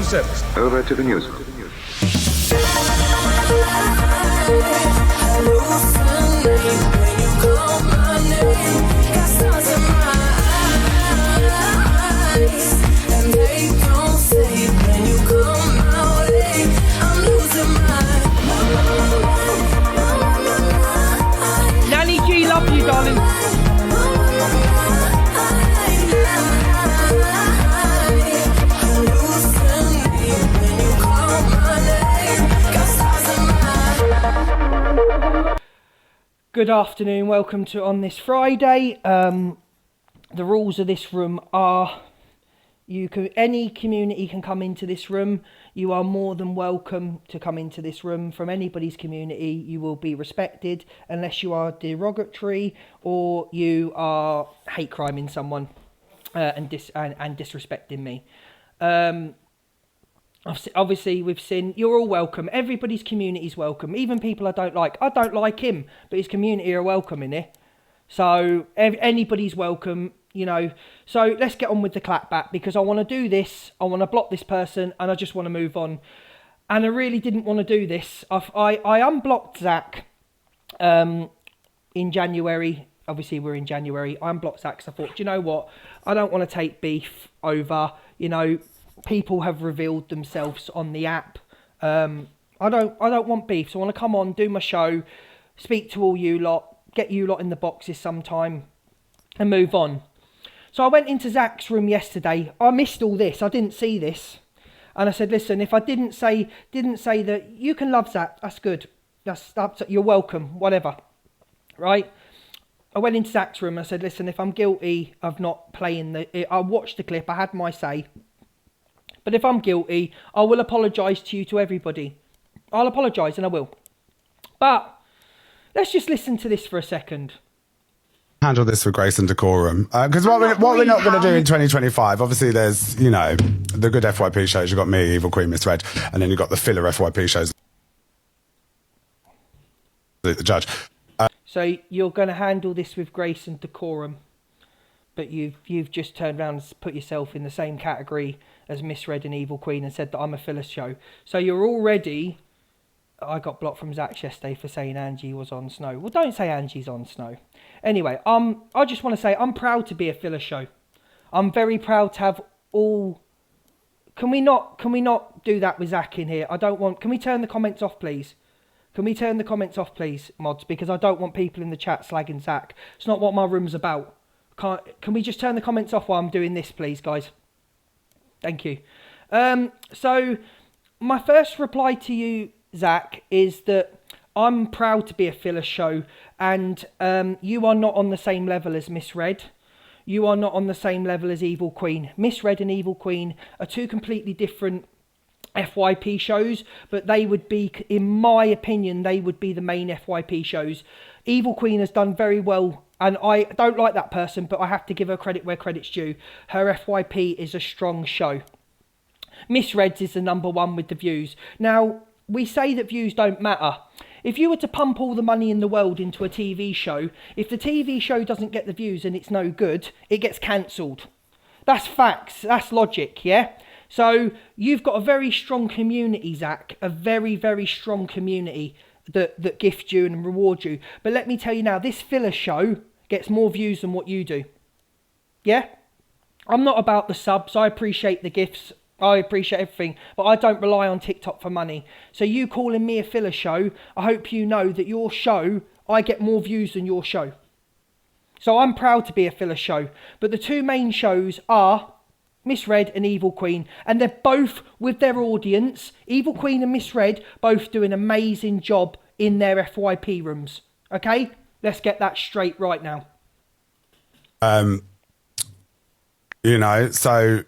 sound service. Over to the news. Nanny G, love you, darling. Good afternoon, welcome to On This Friday. The rules of this room are any community can come into this room. You are more than welcome to come into this room from anybody's community. You will be respected unless you are derogatory or you are hate criming someone and disrespecting me. Obviously with Sin, you're all welcome. Everybody's community is welcome. Even people I don't like. I don't like him, but his community are welcome in here. So anybody's welcome, you know. So let's get on with the clapback because I want to do this. I want to block this person and I just want to move on. And I really didn't want to do this. I unblocked Zach in January. Obviously we're in January. I unblocked Zach because I thought, do you know what? I don't want to take beef over, you know. People have revealed themselves on the app. I don't want beef, so I want to come on, do my show, speak to all you lot, get you lot in the boxes sometime, and move on. So I went into Zach's room yesterday. I missed all this. I didn't see this, and I said, listen, if I didn't say that you can love Zach, that's good. You're welcome, whatever, right? I went into Zach's room. And I said, listen, if I'm guilty of not playing I watched the clip. I had my say. But if I'm guilty, I will apologise to you, to everybody. I'll apologise and I will. But let's just listen to this for a second. Handle this with grace and decorum. Because what we're not going to do in 2025, obviously there's, you know, the good FYP shows. You've got me, Evil Queen, Miss Red, and then you've got the filler FYP shows. The judge. So you're going to handle this with grace and decorum. But you've just turned around and put yourself in the same category as Misread and Evil Queen and said that I'm a filler show. So you're already... I got blocked from Zach yesterday for saying Angie was on Snow. Well, don't say Angie's on Snow. Anyway, I just want to say I'm proud to be a filler show. I'm very proud to have all... Can we not do that with Zach in here? I don't want... Can we turn the comments off, please? Can we turn the comments off, please, mods? Because I don't want people in the chat slagging Zach. It's not what my room's about. Can we just turn the comments off while I'm doing this, please, guys? Thank you. So my first reply to you, Zach, is that I'm proud to be a filler show, and you are not on the same level as Misread. You are not on the same level as Evil Queen. Misread and Evil Queen are two completely different FYP shows, but they would be, in my opinion, they would be the main FYP shows. Evil Queen has done very well. And I don't like that person, but I have to give her credit where credit's due. Her FYP is a strong show. Misread's is the number one with the views. Now, we say that views don't matter. If you were to pump all the money in the world into a TV show, if the TV show doesn't get the views and it's no good, it gets cancelled. That's facts. That's logic, yeah? So you've got a very strong community, Zach. A very, very strong community that gift you and reward you. But let me tell you now, this filler show gets more views than what you do. Yeah? I'm not about the subs. I appreciate the gifts. I appreciate everything. But I don't rely on TikTok for money. So you calling me a filler show, I hope you know that your show, I get more views than your show. So I'm proud to be a filler show. But the two main shows are Misread and Evil Queen, and they're both with their audience. Evil Queen and Misread both do an amazing job in their FYP rooms. Okay, let's get that straight right now. You know, so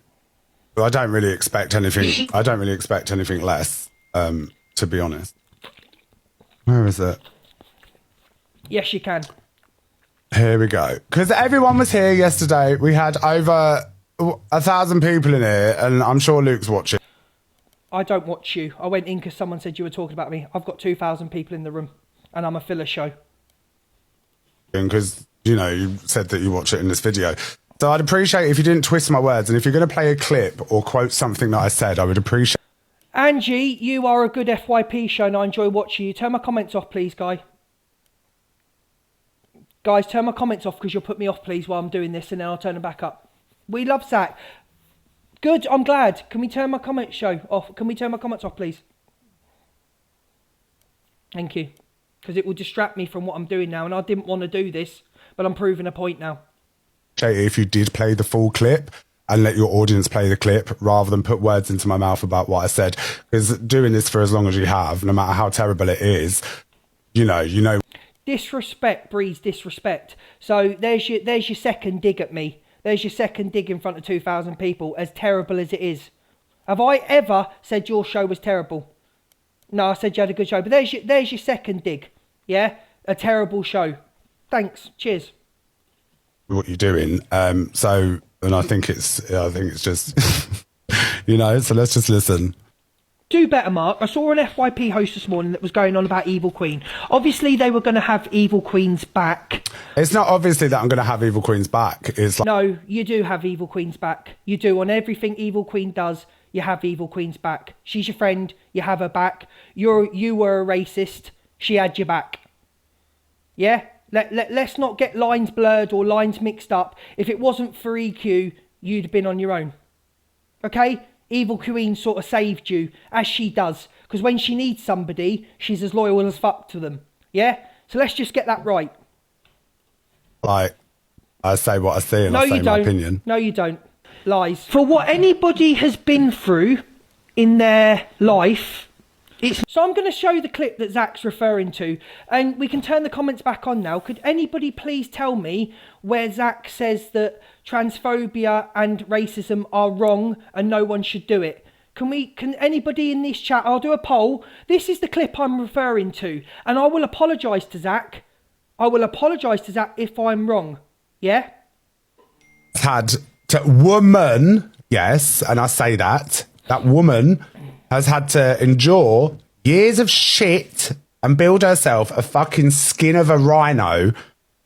I don't really expect anything. I don't really expect anything less. To be honest. Where is it? Yes, you can. Here we go. Because everyone was here yesterday. We had over 1,000 people in here, and I'm sure Luke's watching. I don't watch you. I went in because someone said you were talking about me. I've got 2,000 people in the room, and I'm a filler show. Because, you know, you said that you watch it in this video. So I'd appreciate if you didn't twist my words, and if you're going to play a clip or quote something that I said, I would appreciate. Angie, you are a good FYP show and I enjoy watching you. Turn my comments off, please, guy. Guys, turn my comments off because you'll put me off, please, while I'm doing this, and then I'll turn them back up. We love Zach. Good, I'm glad. Can we turn my comments show off? Can we turn my comments off, please? Thank you. Because it will distract me from what I'm doing now, and I didn't want to do this, but I'm proving a point now. If you did play the full clip and let your audience play the clip rather than put words into my mouth about what I said, because doing this for as long as you have, no matter how terrible it is, you know. Disrespect breeds disrespect. So there's your second dig at me. There's your second dig in front of 2,000 people, as terrible as it is. Have I ever said your show was terrible? No, I said you had a good show, but there's your second dig. Yeah, a terrible show. Thanks. Cheers. What you're doing. So, and I think it's just, so let's just listen. Do better, Mark. I saw an FYP host this morning that was going on about Evil Queen. Obviously, they were going to have Evil Queen's back. It's not obviously that I'm going to have Evil Queen's back. It's like... No, you do have Evil Queen's back. You do. On everything Evil Queen does, you have Evil Queen's back. She's your friend. You have her back. You were a racist. She had your back. Yeah? Let's not get lines blurred or lines mixed up. If it wasn't for EQ, you'd have been on your own. Okay? Evil Queen sort of saved you, as she does. Because when she needs somebody, she's as loyal as fuck to them. Yeah? So let's just get that right. Like, I say what I see and I say my opinion. No, you don't. Lies. For what anybody has been through in their life... So I'm going to show the clip that Zach's referring to, and we can turn the comments back on now. Could anybody please tell me where Zach says that transphobia and racism are wrong and no one should do it? Can anybody in this chat, I'll do a poll. This is the clip I'm referring to, and I will apologise to Zach. I will apologise to Zach if I'm wrong. Yeah? Woman, yes, and I say that woman has had to endure years of shit and build herself a fucking skin of a rhino,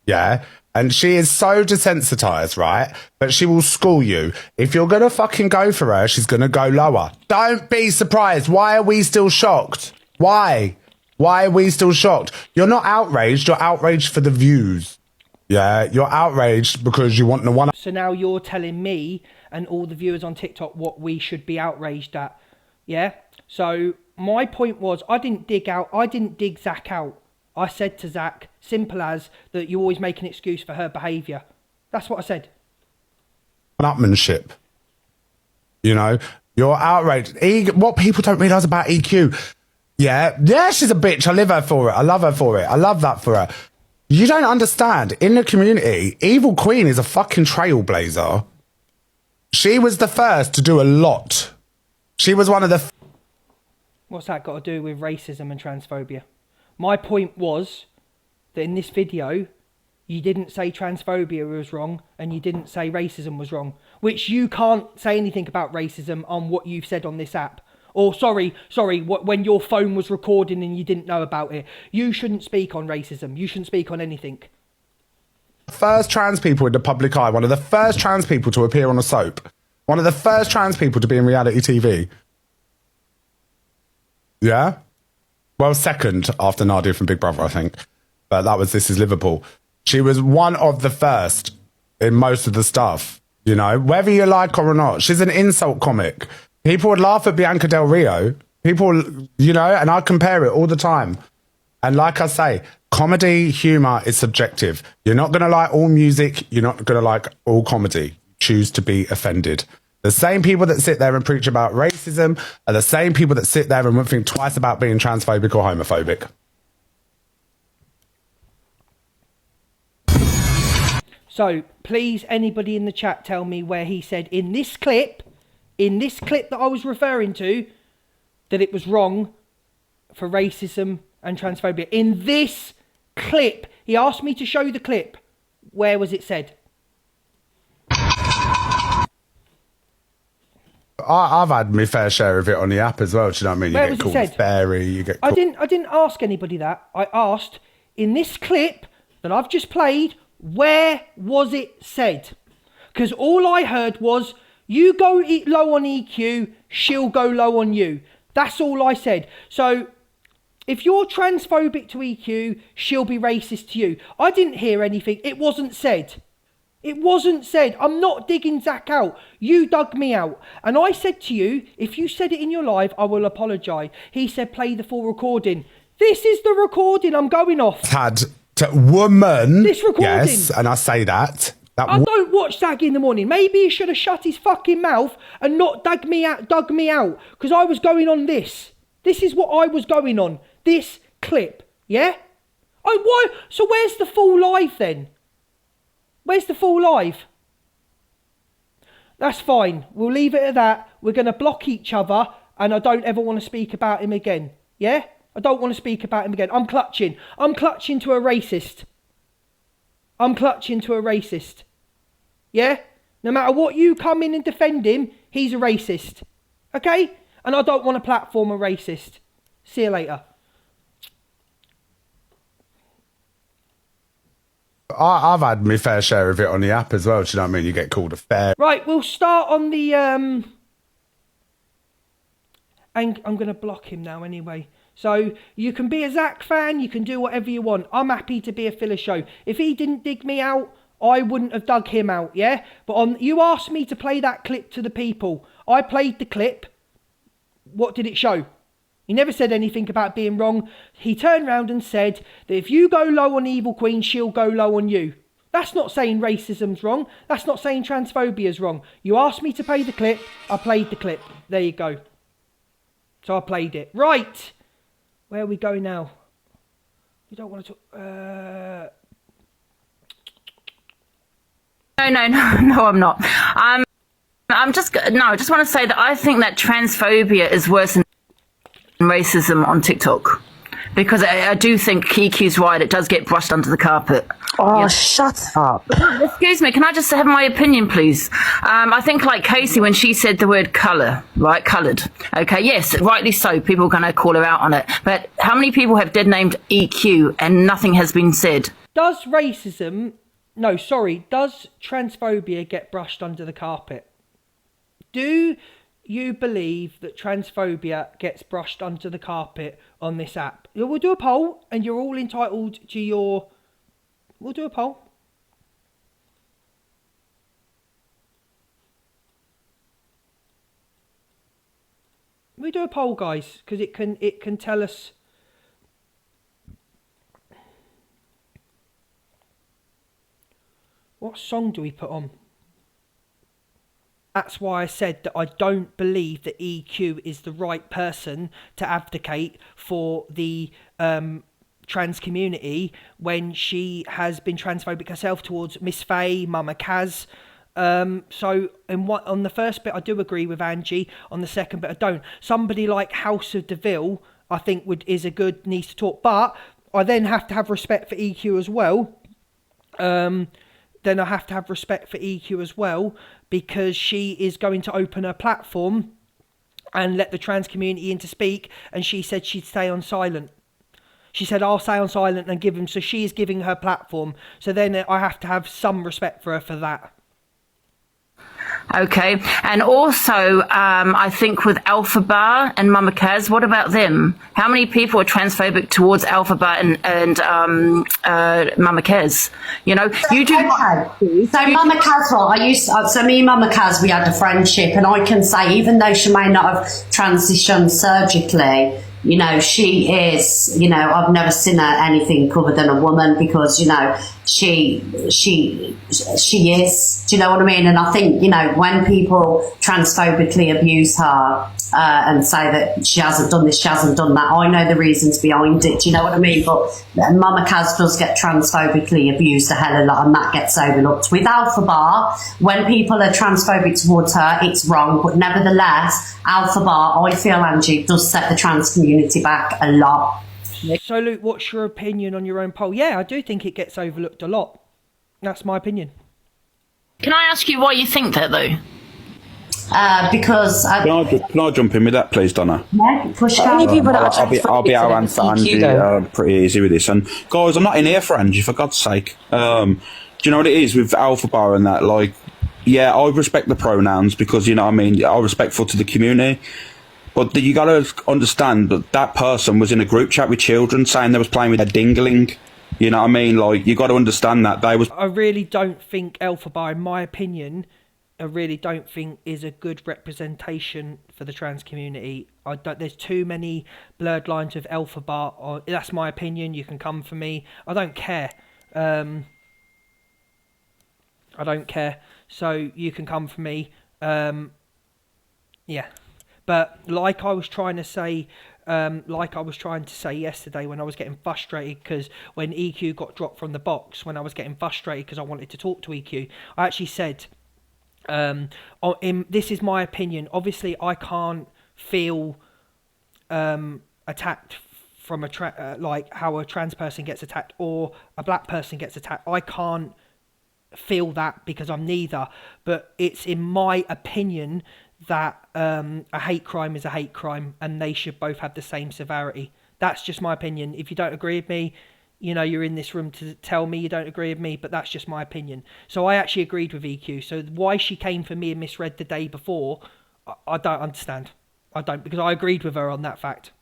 yeah? And she is so desensitized, right? But she will school you. If you're going to fucking go for her, she's going to go lower. Don't be surprised. Why are we still shocked? Why? Why are we still shocked? You're not outraged. You're outraged for the views. Yeah, you're outraged because you want the one. So now you're telling me and all the viewers on TikTok what we should be outraged at. Yeah, so my point was I didn't dig Zach out. I said to Zach, simple as that you always make an excuse for her behaviour. That's what I said. Upmanship. You're outraged. What people don't realise about EQ. Yeah, she's a bitch. I love her for it. I love her for it. I love that for her. You don't understand. In the community, Evil Queen is a fucking trailblazer. She was the first to do a lot. She was one of the... What's that got to do with racism and transphobia? My point was that in this video, you didn't say transphobia was wrong and you didn't say racism was wrong, which you can't say anything about racism on what you've said on this app. Or sorry, when your phone was recording and you didn't know about it. You shouldn't speak on racism. You shouldn't speak on anything. First trans people in the public eye, one of the first trans people to appear on a soap. One of the first trans people to be in reality TV. Yeah? Well, second after Nadia from Big Brother, I think. But that was This Is Liverpool. She was one of the first in most of the stuff, whether you like her or not. She's an insult comic. People would laugh at Bianca Del Rio. People, and I compare it all the time. And like I say, comedy, humour is subjective. You're not going to like all music. You're not going to like all comedy. Choose to be offended. The same people that sit there and preach about racism are the same people that sit there and won't think twice about being transphobic or homophobic. So, please, anybody in the chat tell me where he said in this clip that I was referring to, that it was wrong for racism and transphobia. In this clip, he asked me to show the clip. Where was it said? I've had my fair share of it on the app as well. Do you know what I mean? Where you get called fairy. You get. I didn't ask anybody that. I asked in this clip that I've just played. Where was it said? Because all I heard was, you go low on EQ, she'll go low on you. That's all I said. So if you're transphobic to EQ, she'll be racist to you. I didn't hear anything. It wasn't said. It wasn't said. I'm not digging Zach out. You dug me out. And I said to you, if you said it in your live, I will apologise. He said, play the full recording. This is the recording I'm going off. Had to woman. This recording. Yes, and I say that. I don't watch Zach in the morning. Maybe he should have shut his fucking mouth and not dug me out. Because I was going on this. This is what I was going on. This clip. Yeah? Why? So where's the full live then? Where's the full live? That's fine. We'll leave it at that. We're going to block each other and I don't ever want to speak about him again. Yeah? I don't want to speak about him again. I'm clutching. I'm clutching to a racist. I'm clutching to a racist. Yeah? No matter what you come in and defend him, he's a racist. Okay? And I don't want to platform a racist. See you later. I've had my fair share of it on the app as well. Do you know what I mean? You get called a fair. Right, we'll start on the... And I'm going to block him now anyway. So you can be a Zach fan, you can do whatever you want. I'm happy to be a filler show. If he didn't dig me out, I wouldn't have dug him out, yeah? But you asked me to play that clip to the people. I played the clip. What did it show? He never said anything about being wrong. He turned around and said that if you go low on Evil Queen, she'll go low on you. That's not saying racism's wrong. That's not saying transphobia's wrong. You asked me to play the clip. I played the clip. There you go. So I played it. Right. Where are we going now? We don't want to talk... No, I'm not. I just want to say that I think that transphobia is worse than racism on TikTok, because I do think Kiki's right. It does get brushed under the carpet. Oh, shut up. Excuse me, can I just have my opinion, please? I think like Casey, when she said the word colour, right, coloured. Okay, yes, rightly so. People are going to call her out on it. But how many people have dead named EQ and nothing has been said? Does transphobia get brushed under the carpet? Do you believe that transphobia gets brushed under the carpet on this app? We'll do a poll and you're all entitled to your... We'll do a poll. We do a poll, guys, because it can tell us... What song do we put on? That's why I said that I don't believe that EQ is the right person to abdicate for the trans community when she has been transphobic herself towards Miss Faye, Mama Kaz. So on the first bit I do agree with Angie. On the second bit I don't. Somebody like House of Deville I think needs to talk. But I then have to have respect for EQ as well. Then I have to have respect for EQ as well, because she is going to open her platform and let the trans community in to speak, and she said she'd stay on silent. She said, I'll stay on silent and give him, so she is giving her platform. So then I have to have some respect for her for that. Okay, and also I think with Alpha Bar and Mama Kaz, what about them? How many people are transphobic towards Alpha Bar and Mama Kaz? You know, you do. Okay. So Mama Kaz, so me and Mama Kaz, we had a friendship, and I can say, even though she may not have transitioned surgically, you know, she is, you know, I've never seen her anything other than a woman, because, you know, she is, do you know what I mean? And I think, you know, when people transphobically abuse her and say that she hasn't done this, she hasn't done that, I know the reasons behind it, do you know what I mean? But Mama Kaz does get transphobically abused a hell of a lot, and that gets overlooked. With Alpha Bar, when people are transphobic towards her, it's wrong, but nevertheless, Alpha Bar, I feel, Angie, does set the trans community back a lot. So, Luke, what's your opinion on your own poll? Yeah, I do think it gets overlooked a lot. That's my opinion. Can I ask you why you think that, though? Because can I jump in with that, please, Donna? Yeah, push I'll be our answer, Angie, pretty easy with this. And guys, I'm not in here for Angie, for God's sake. Do you know what it is with Alpha Bar and that? Like, yeah, I respect the pronouns because, you know what I mean, I'm respectful to the community. But you got to understand that that person was in a group chat with children saying they was playing with their dingling. You know what I mean? Like, you got to understand that they was... I really don't think Elphaba, in my opinion, I really don't think is a good representation for the trans community. There's too many blurred lines of Elphaba. That's my opinion. You can come for me. I don't care. I don't care. So you can come for me. Yeah. But like I was trying to say yesterday when I was getting frustrated because when EQ got dropped from the box, when I was getting frustrated because I wanted to talk to EQ, I actually said, this is my opinion. Obviously, I can't feel attacked from like how a trans person gets attacked or a black person gets attacked. I can't feel that because I'm neither. But it's in my opinion that a hate crime is a hate crime and they should both have the same severity. That's just my opinion. If you don't agree with me, you know, you're in this room to tell me you don't agree with me, but that's just my opinion. So I actually agreed with EQ. So why she came for me and misread the day before, I don't understand. I don't, because I agreed with her on that fact.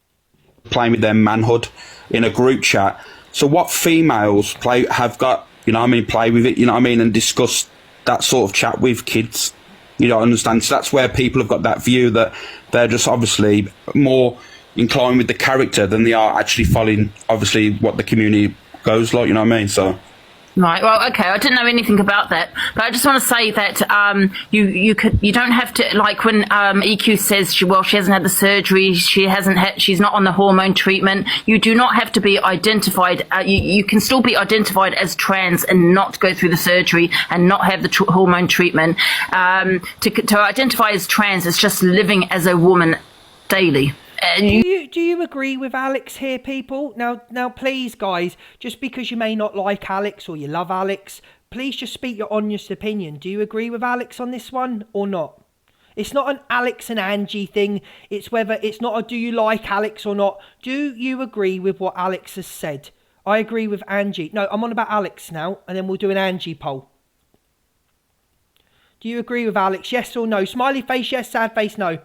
Playing with their manhood in a group chat. So what females have got, you know what I mean, play with it, you know what I mean, and discuss that sort of chat with kids. You don't understand. So that's where people have got that view that they're just obviously more inclined with the character than they are actually following, obviously, what the community goes like, you know what I mean? So. Right. Well, okay. I didn't know anything about that, but I just want to say that you don't have to, like when EQ says she hasn't had the surgery, she's not on the hormone treatment. You do not have to be identified. You can still be identified as trans and not go through the surgery and not have the hormone treatment. To identify as trans is just living as a woman daily. Do you agree with Alex here, people? Now, please, guys, just because you may not like Alex or you love Alex, please just speak your honest opinion. Do you agree with Alex on this one or not? It's not an Alex and Angie thing. It's not a do you like Alex or not. Do you agree with what Alex has said? I agree with Angie. No, I'm on about Alex now, and then we'll do an Angie poll. Do you agree with Alex? Yes or no? Smiley face, yes. Sad face, no.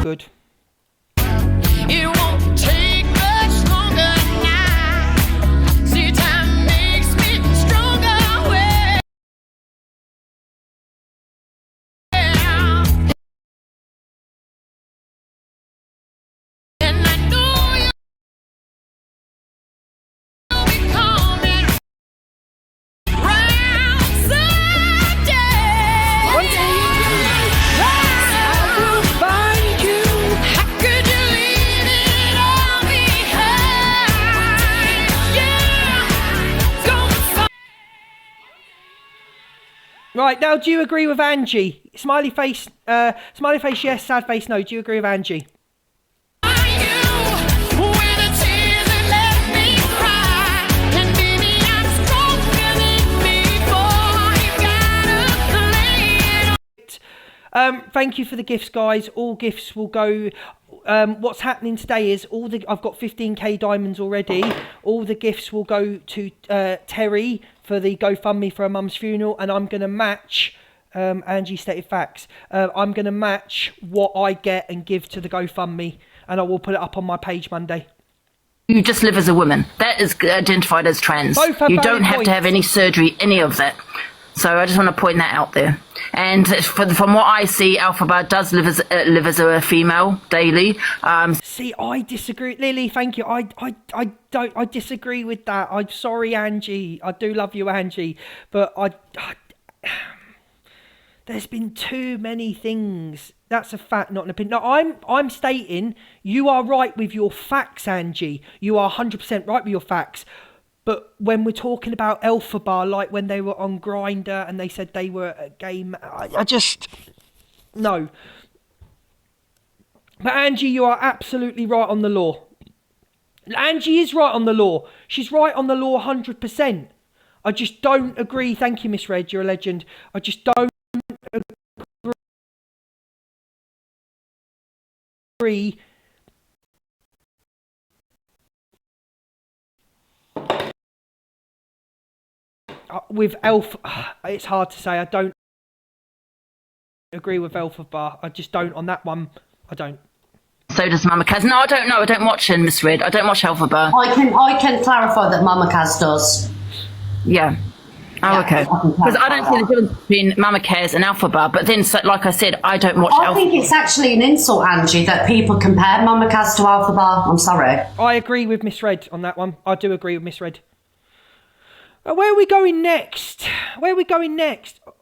Good. It won't take much longer now. See, time makes me stronger. Well, and I know you'll be coming round someday. One day I will find you. How could you leave it all behind? Yeah, gonna find Right, now do you agree with Angie? Smiley face, yes. Sad face, no. Do you agree with Angie? you with the tears that let me cry. And baby, I'm stronger than before. You gotta lay it on. Thank you for the gifts, guys. All gifts will go. What's happening today is I've got 15k diamonds already. All the gifts will go to Terry for the GoFundMe for her mum's funeral, and I'm gonna match. Angie stated facts. I'm gonna match what I get and give to the GoFundMe, and I will put it up on my page Monday. You just live as a woman. That is identified as trans. Both have You valid don't have points. to have any surgery, any of that. So I just want to point that out there. And from what I see, Elphaba does live as a female daily. See, I disagree, Lily. Thank you. I disagree with that. I'm sorry, Angie. I do love you, Angie, but there's been too many things. That's a fact, not an opinion. No, I'm stating you are right with your facts, Angie. You are 100% right with your facts. But when we're talking about Elphaba, like when they were on Grindr and they said they were a game, I just no. But Angie, you are absolutely right on the law. Angie is right on the law. She's right on the law 100%. I just don't agree. Thank you, Miss Red. You're a legend. I just don't agree. With Elf, it's hard to say. I don't agree with Elphaba. I just don't on that one. I don't. So does Mama Kaz. No, I don't know. I don't watch Misread. I don't watch Alphaba. I can clarify that Mama Kaz does. Yeah. Oh, Yeah, okay. I can Because I don't clarify see the difference between Mama Kaz and Alphaba. But then, so, like I said, I don't watch I Alphaba. think it's actually an insult, Angie, that people compare Mama Kaz to Alphaba. I'm sorry. I agree with Misread on that one. I do agree with Misread. Where are we going next?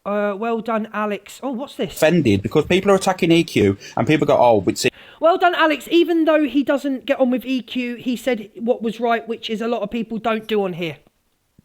Well done, Alex. Oh, what's this? Offended because people are attacking EQ and people go, oh, it's Well done, Alex. Even though he doesn't get on with EQ, he said what was right, which is a lot of people don't do on here.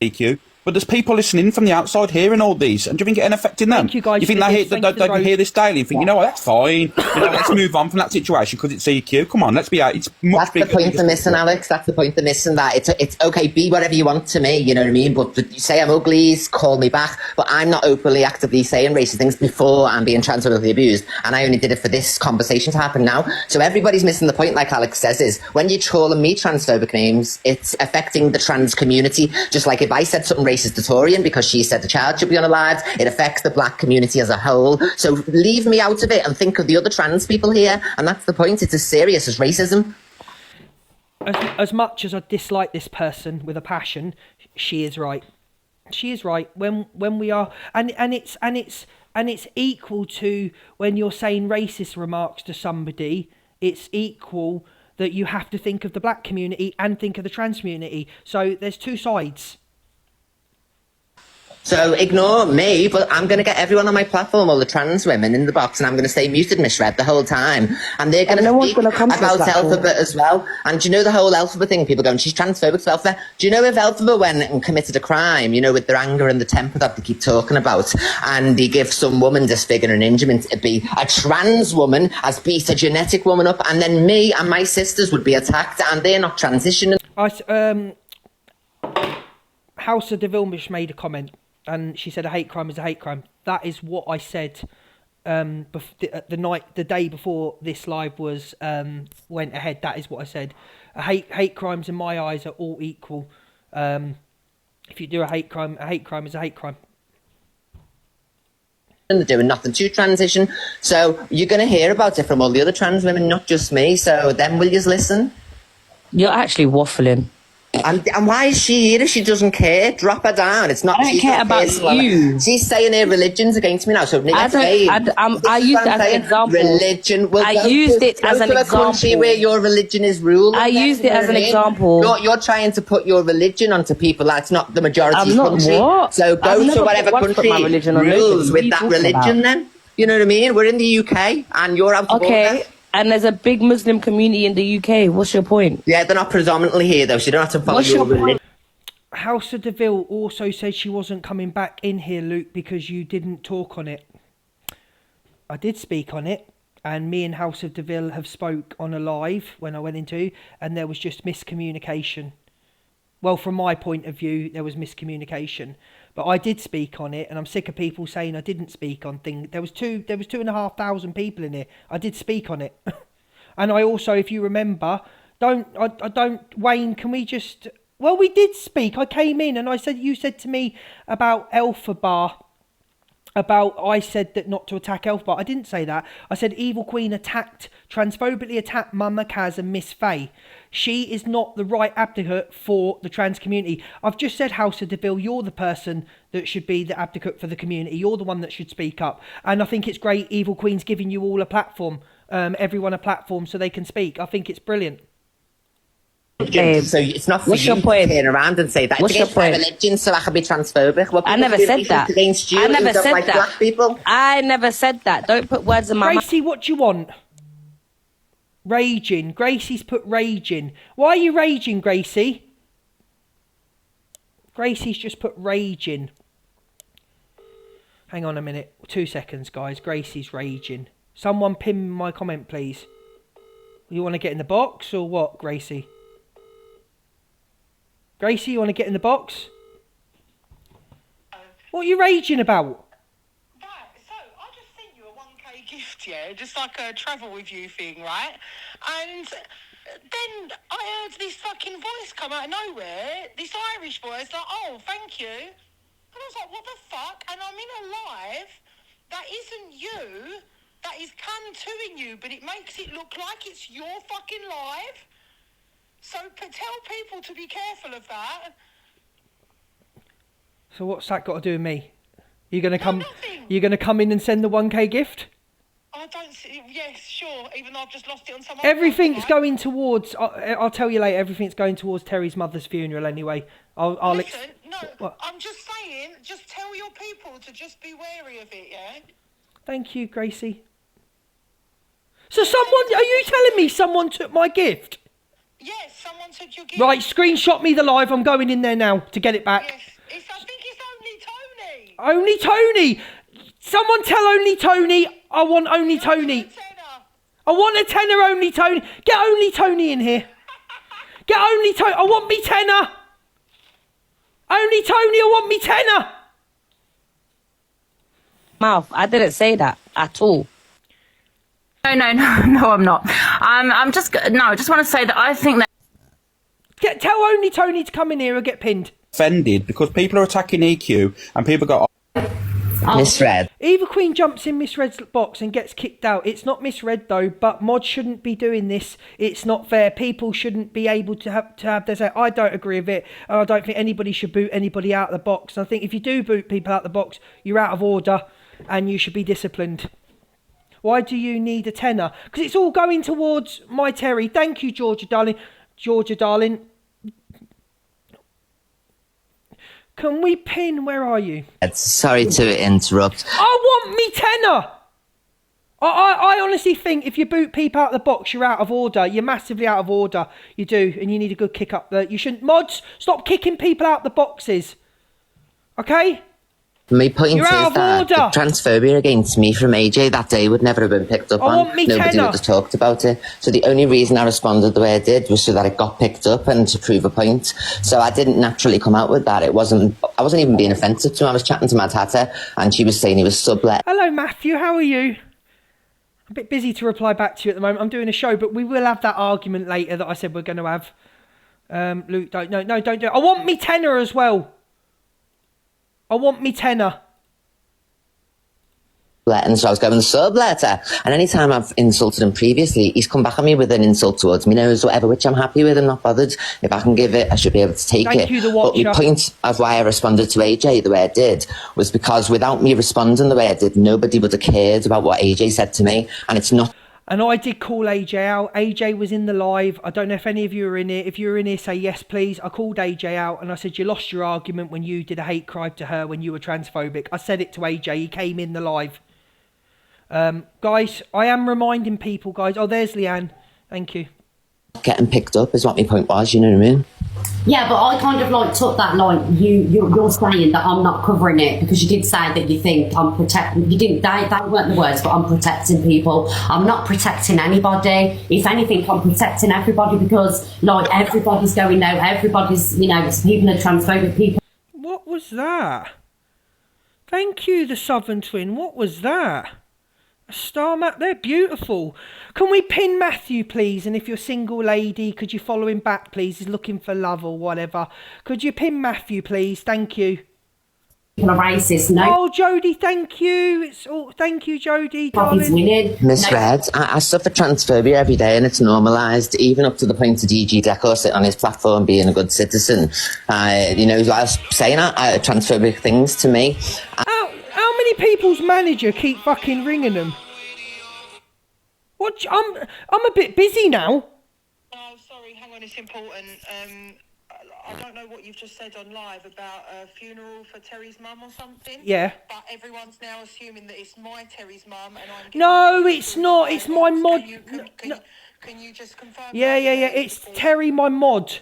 EQ. But there's people listening from the outside hearing all these, and do you think it an effect in them? Thank you, guys, You think for they, this. Thank you for they the can hear rose. this daily and think, you know what, that's fine. Let's move on from that situation because it's EQ. Come on, let's be out. It's much That's the bigger. point they're missing, Alex. That's the point they're missing. That it's okay, be whatever you want to me, you know what I mean? But you say I'm ugly, call me back. But I'm not openly, actively saying racist things before I'm being transphobically abused. And I only did it for this conversation to happen now. So everybody's missing the point, like Alex says, is when you're calling me transphobic names, it's affecting the trans community. Just like if I said something racist to Torian because she said the child should be unalive, it affects the black community as a whole. So leave me out of it and think of the other trans people here. And that's the point. It's as serious as racism. As much as I dislike this person with a passion, she is right. She is right. When we are, and it's equal to when you're saying racist remarks to somebody. It's equal that you have to think of the black community and think of the trans community. So there's two sides. So ignore me, but I'm going to get everyone on my platform, all the trans women in the box, and I'm going to stay muted, Misread, the whole time. And they're going to speak about Elphaba as well. And do you know the whole Elphaba thing? People going, she's transphobic to Elphaba. Do you know if Elphaba went and committed a crime, you know, with their anger and the temper that they keep talking about, and he gives some woman disfigure and injury, it'd be a trans woman has beat a genetic woman up, and then me and my sisters would be attacked, and they're not transitioning. House of Devilmish made a comment. And she said a hate crime is a hate crime. That is what I said the day before this live was went ahead. That is what I said. Hate crimes in my eyes are all equal. If you do a hate crime is a hate crime. They're doing nothing to transition. So you're going to hear about it from all the other trans women, not just me. So then will you listen? You're actually waffling. And why is she here if she doesn't care? Drop her down. It's not. I don't she's care not about personal. you. She's saying her religion's against me now. So I used it as an example. Religion. Well, I used it as an a country example. where your religion is ruled. I used it as an example. You're trying to put your religion onto people. That's not the majority I'm not country. what? So I've go never to whatever once put country my religion on rules nobody. with that What are you talking religion. about? Then you know what I mean. We're in the UK, and you're out of Okay. order. And there's a big Muslim community in the UK. What's your point? Yeah, they're not predominantly here though, so you don't have to follow What's your your point? religion. House of Deville also said she wasn't coming back in here, Luke, because you didn't talk on it. I did speak on it, and me and House of Deville have spoke on a live when I went into, and there was just miscommunication. Well, from my point of view, there was miscommunication. But I did speak on it, and I'm sick of people saying I didn't speak on things. There was 2,500 people in here. I did speak on it. And I also, if you remember, Wayne, can we just... Well, we did speak. I came in and I said, you said to me about Elphaba, I said that not to attack Elphaba. I didn't say that. I said Evil Queen transphobically attacked Mama Kaz and Miss Faye. She is not the right advocate for the trans community. I've just said, House of Deville, you're the person that should be the advocate for the community. You're the one that should speak up. And I think it's great Evil Queen's giving you all a platform, everyone a platform so they can speak. I think it's brilliant. So it's not for What's you your point? to turn around and say that. What's It's your against my point? religion, so I can be transphobic. Well, I people never do said it that. against you I never who don't said like that. black people. I never said that. Don't put words in my mouth. Gracie, what do you want? Raging. Gracie's put raging. Why are you raging, Gracie? Gracie's just put raging. Hang on a minute. 2 seconds, guys. Gracie's raging. Someone pin my comment, please. You want to get in the box or what, Gracie? Gracie, you want to get in the box? What are you raging about? Right, so I just sent you a 1K gift, yeah, just like a travel with you thing, right? And then I heard this fucking voice come out of nowhere, this Irish voice, like, oh, thank you. And I was like, what the fuck? And I'm in a live that isn't you, that is cam toing you, but it makes it look like it's your fucking live. So tell people to be careful of that. So what's that got to do with me? You're gonna come. nothing. You're gonna come in and send the 1K gift. I don't see, yes, sure, even though I've just lost it on some other Everything's website. going towards. I'll tell you later. Everything's going towards Terry's mother's funeral anyway. I'll Listen, no, What? I'm just saying, just tell your people to just be wary of it, yeah? Thank you, Gracie. So someone, are you telling me someone took my gift? Yes, someone took your gift. Right, screenshot me the live. I'm going in there now to get it back. Yes, I think it's only Tony. Only Tony. Someone tell only Tony. I want only Tony. Tenner. I want a tenner, only Tony. Get only Tony in here. Get only Tony. I want me tenner. Only Tony, I want me tenner. Mouth, I didn't say that at all. No, I'm not. I just want to say that I think that Tell only Tony to come in here and get pinned. Offended because people are attacking EQ and people go, Misread. Eva Queen jumps in Miss Red's box and gets kicked out. It's not Miss Red though, but Mod shouldn't be doing this. It's not fair. People shouldn't be able to have their say. I don't agree with it, and I don't think anybody should boot anybody out of the box. I think if you do boot people out of the box, you're out of order, and you should be disciplined. Why do you need a tenner? Because it's all going towards my Terry. Thank you, Georgia, darling. Georgia, darling. Can we pin? Where are you? Sorry to interrupt. I want me tenner. I honestly think if you boot people out of the box, you're out of order. You're massively out of order. You do, and you need a good kick up there. You shouldn't. Mods, stop kicking people out the boxes. Okay? My point You're is out of that order. the transphobia against me from AJ that day would never have been picked up I on. want me Nobody tenner. would have talked about it. So the only reason I responded the way I did was so that it got picked up and to prove a point. So I didn't naturally come out with that. I wasn't even being offensive to him. I was chatting to my tata and she was saying he was sublet. Hello, Matthew. How are you? A bit busy to reply back to you at the moment. I'm doing a show, but we will have that argument later that I said we're going to have. Luke, don't do it. I want me tenner as well. I want me tenner. And so I was going subletter. And any time I've insulted him previously, he's come back at me with an insult towards me nose, whatever, which I'm happy with. I'm not bothered. If I can give it, I should be able to take Thank it. you, the But watcher. my point of why I responded to AJ the way I did was because without me responding the way I did, nobody would have cared about what AJ said to me. And it's not. And I did call AJ out. AJ was in the live. I don't know if any of you are in here. If you're in here, say yes, please. I called AJ out and I said, you lost your argument when you did a hate crime to her when you were transphobic. I said it to AJ. He came in the live. Guys, I am reminding people, guys. Oh, there's Leanne. Thank you. Getting picked up is what my point was, you know what I mean? Yeah, but I kind of like took that like you're saying that I'm not covering it because you did say that you think I'm protecting. You didn't. That weren't the words, but I'm protecting people. I'm not protecting anybody. If anything, I'm protecting everybody because like everybody's going now. Everybody's people are transphobic. People. What was that? Thank you, the Southern Twin. What was that? A star map. They're beautiful. Can we pin Matthew, please? And if you're a single lady, could you follow him back, please? He's looking for love or whatever. Could you pin Matthew, please? Thank you. People are racist. No. Oh, Jodie, thank you. Thank you, Jodie, Everybody's darling. winning. Misread. I suffer transphobia every day and it's normalised, even up to the point of DG Deco sitting on his platform being a good citizen. I was saying transphobic things to me. How many people's manager keep fucking ringing them? What? I'm a bit busy now. Oh, sorry, hang on, it's important. I don't know what you've just said on live about a funeral for Terry's mum or something. Yeah. But everyone's now assuming that it's my Terry's mum and I'm... No, it's not. It's my mod. Can you just confirm? Yeah. that, It's please? Terry, my mod.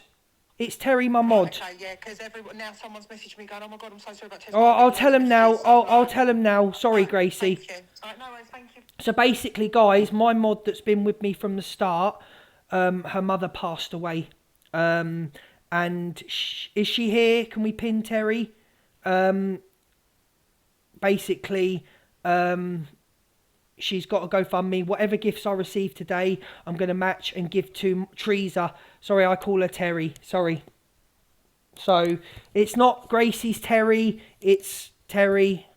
It's Terry, my mod. Okay, yeah, because now someone's messaged me going, oh my God, I'm so sorry about Terry's Oh, mum. I'll tell him now. I'll tell him now. Sorry, Gracie. Thank you. All right, no worries, thank you. So basically, guys, my mod that's been with me from the start, her mother passed away. And is she here? Can we pin Terry? Basically, she's got to GoFundMe. Whatever gifts I receive today, I'm going to match and give to Teresa. Sorry, I call her Terry. Sorry. So it's not Gracie's Terry, it's Terry.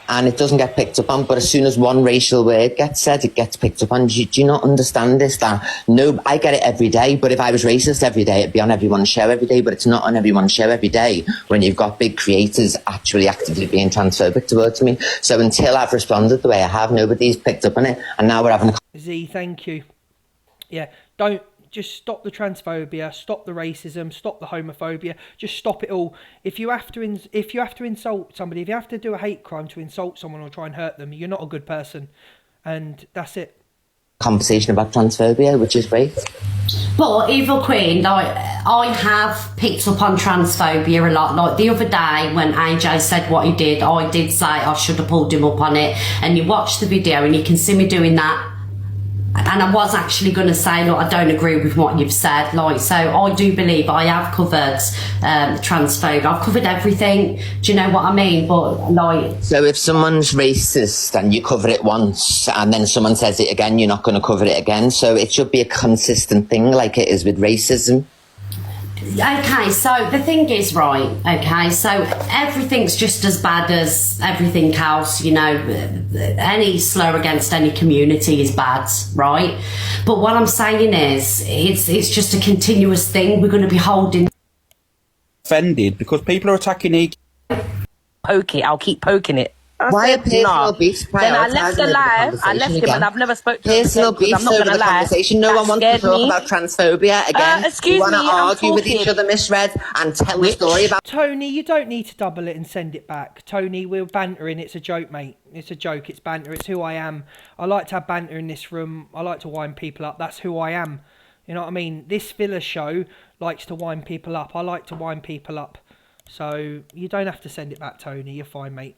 And it doesn't get picked up on, but as soon as one racial word gets said, it gets picked up on. Do you not understand this? That no, I get it every day, but if I was racist every day, it'd be on everyone's show every day, but it's not on everyone's show every day when you've got big creators actually actively being transphobic towards me. So until I've responded the way I have, nobody's picked up on it, and now we're having a... Z, thank you. Yeah, don't... Just stop the transphobia, stop the racism, stop the homophobia. Just stop it all. If you have to insult somebody, if you have to do a hate crime to insult someone or try and hurt them, you're not a good person. And that's it. Conversation about transphobia, which is great. But Evil Queen, like, I have picked up on transphobia a lot. Like the other day when AJ said what he did, I did say I should have pulled him up on it. And you watch the video and you can see me doing that. And I was actually going to say, look, I don't agree with what you've said. Like, so I do believe I have covered transphobia. I've covered everything. Do you know what I mean? But like, so if someone's racist and you cover it once, and then someone says it again, you're not going to cover it again. So it should be a consistent thing, like it is with racism. okay, so the thing is, right, okay, so everything's just as bad as everything else, you know, any slur against any community is bad, right? But what I'm saying is, it's just a continuous thing. We're going to be holding... Offended because people are attacking each. Poke it. I'll keep poking it. Why are personal beefs prioritised? Then I left the live. I left him, and I've never spoken to him. Personal beefs I'm not over gonna the lie. conversation. No one wants to talk about transphobia again. Excuse you want to me, I'm argue with each talking. other, misread, and tell a story about... Tony, you don't need to double it and send it back. Tony, we're bantering. It's a joke, mate. It's a joke. It's banter. It's who I am. I like to have banter in this room. I like to wind people up. That's who I am. You know what I mean? This filler show likes to wind people up. I like to wind people up. So you don't have to send it back, Tony. You're fine, mate.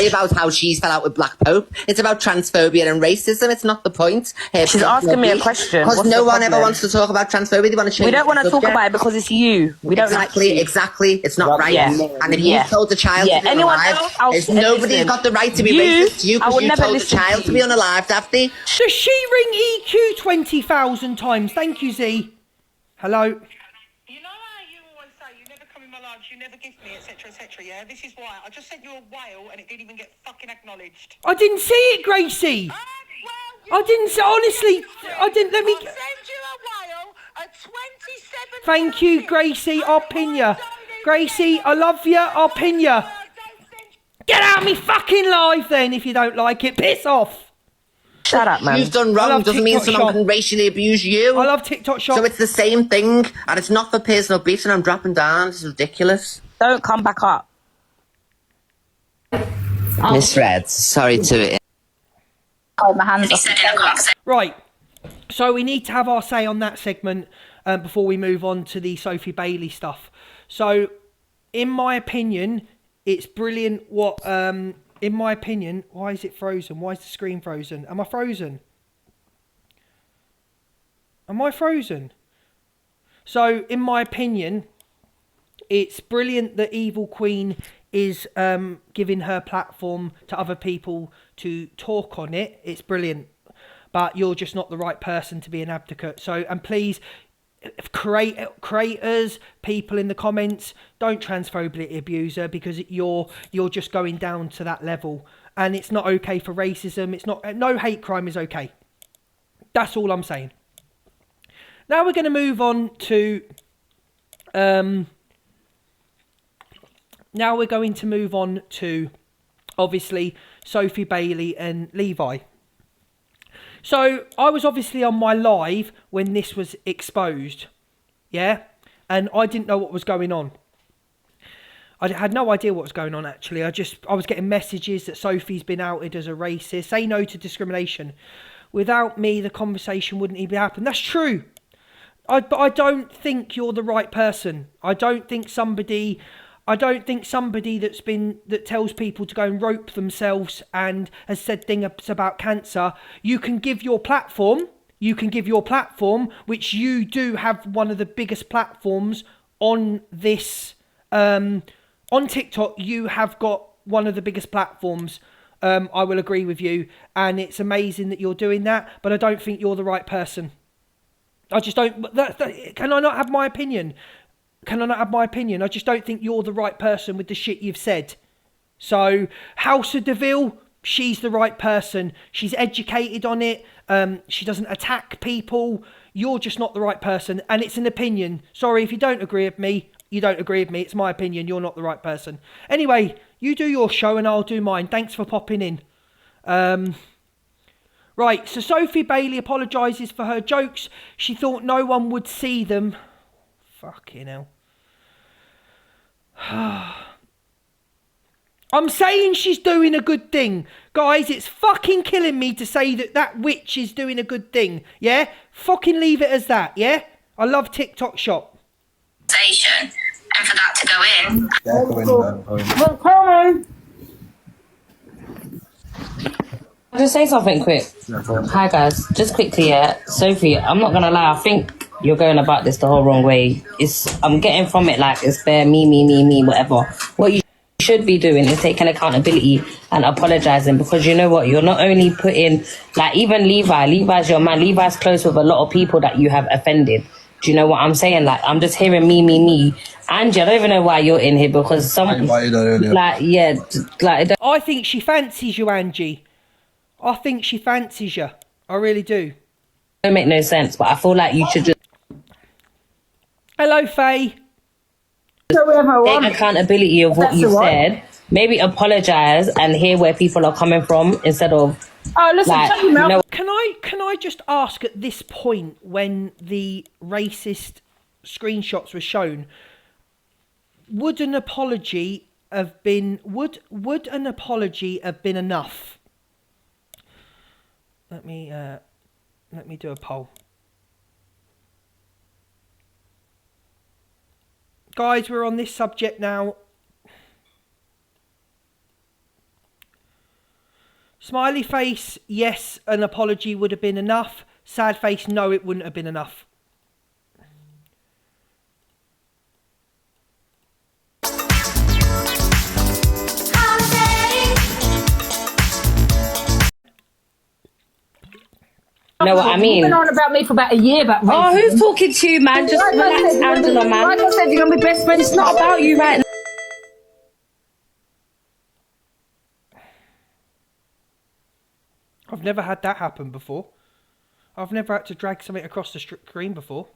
About how she's fell out with Black Pope. It's about transphobia and racism. It's not the point. She's asking me a question. Because What's no the one ever problem? wants to talk about transphobia. They want to change. We don't want to the talk subject. about it because it's you. We don't Exactly, like you. exactly. It's not right. Yeah. And if Yeah. you told a child Yeah. to be Anyone unalive, else, I'll if say, nobody's listen, got the right to be you, racist to you I because would you never told a listen to child to you. be unalived, Dafty. Does she ring EQ 20,000 times? Thank you, Z. Hello. You know how you always say you never come in my lives, you never give me, etc., etc., yeah? This is why. I just sent you a whale and it didn't even get fucking acknowledged. I didn't see it, Gracie. I didn't see, honestly, I didn't, let me... I'll send you a whale at 27... Thank you, Gracie, I'll pin ya. Gracie, I love ya, I'll pin ya. Get out of me fucking live then, if you don't like it. Piss off. Shut up, man. You've done I wrong love doesn't mean TikTok someone shop. can racially abuse you. I love TikTok shop. So it's the same thing, and it's not for personal beefs, and I'm dropping down. This is ridiculous. Don't come back up. Misread. Sorry to... Hold my hands off. Right, so we need to have our say on that segment before we move on to the Sophie Bailey stuff. So, in my opinion, it's brilliant what... in my opinion, why is it frozen? Why is the screen frozen? Am I frozen? Am I frozen? So, in my opinion, it's brilliant that Evil Queen is giving her platform to other people to talk on it. It's brilliant. But you're just not the right person to be an advocate. So, and please, creators, people in the comments, don't transphobically abuse her because you're just going down to that level. And it's not okay for racism. It's not, no hate crime is okay. That's all I'm saying. Now we're going to move on to... Now we're going to move on to, obviously, Sophie Bailey and Levi. So, I was obviously on my live when this was exposed, yeah? And I didn't know what was going on. I had no idea what was going on, actually. I was getting messages that Sophie's been outed as a racist. Say no to discrimination. Without me, the conversation wouldn't even happen. That's true. But I don't think you're the right person. I don't think somebody that tells people to go and rope themselves and has said things about cancer, you can give your platform, which you do have one of the biggest platforms on this, on TikTok, you have got one of the biggest platforms I will agree with you. And it's amazing that you're doing that, but I don't think you're the right person. I just don't... can I not have my opinion? Can I not have my opinion? I just don't think you're the right person with the shit you've said. So, House of Deville, she's the right person. She's educated on it. She doesn't attack people. You're just not the right person. And it's an opinion. Sorry, if you don't agree with me, you don't agree with me. It's my opinion. You're not the right person. Anyway, you do your show and I'll do mine. Thanks for popping in. Right, so Sophie Bailey apologises for her jokes. She thought no one would see them. Fucking hell. I'm saying she's doing a good thing. Guys, it's fucking killing me to say that that witch is doing a good thing. Yeah? Fucking leave it as that, yeah? I love TikTok Shop. And for that to go in. I'll just say something quick. Hi guys, just quickly, yeah. Sophie, I'm not gonna lie, I think you're going about this the whole wrong way. I'm getting from it like it's bare me, whatever. What you should be doing is taking accountability and apologizing, because you know what, you're not only putting, like, even Levi's your man. Levi's close with a lot of people that you have offended. Do you know what I'm saying? Like, I'm just hearing me. Angie, I don't even know why you're in here, because some, like, yeah, like, I think she fancies you, Angie. I think she fancies you. I really do. don't make no sense, but I feel like you should just Hello, Faye. take accountability of what you said. Maybe apologize and hear where people are coming from instead of. Oh, listen, like, tell you, Mel. you know, Can I just ask at this point, when the racist screenshots were shown, would an apology have been enough? Let me do a poll. Guys, we're on this subject now. Smiley face, yes, an apology would have been enough. Sad face, no, it wouldn't have been enough. you know what I mean? You've been on about me for about a year about racism. Oh, who's talking to you, man? Just relax, Angela, man. Like I said, you're going to be best friends. It's not about you right now. I've never had that happen before. I've never had to drag something across the screen before.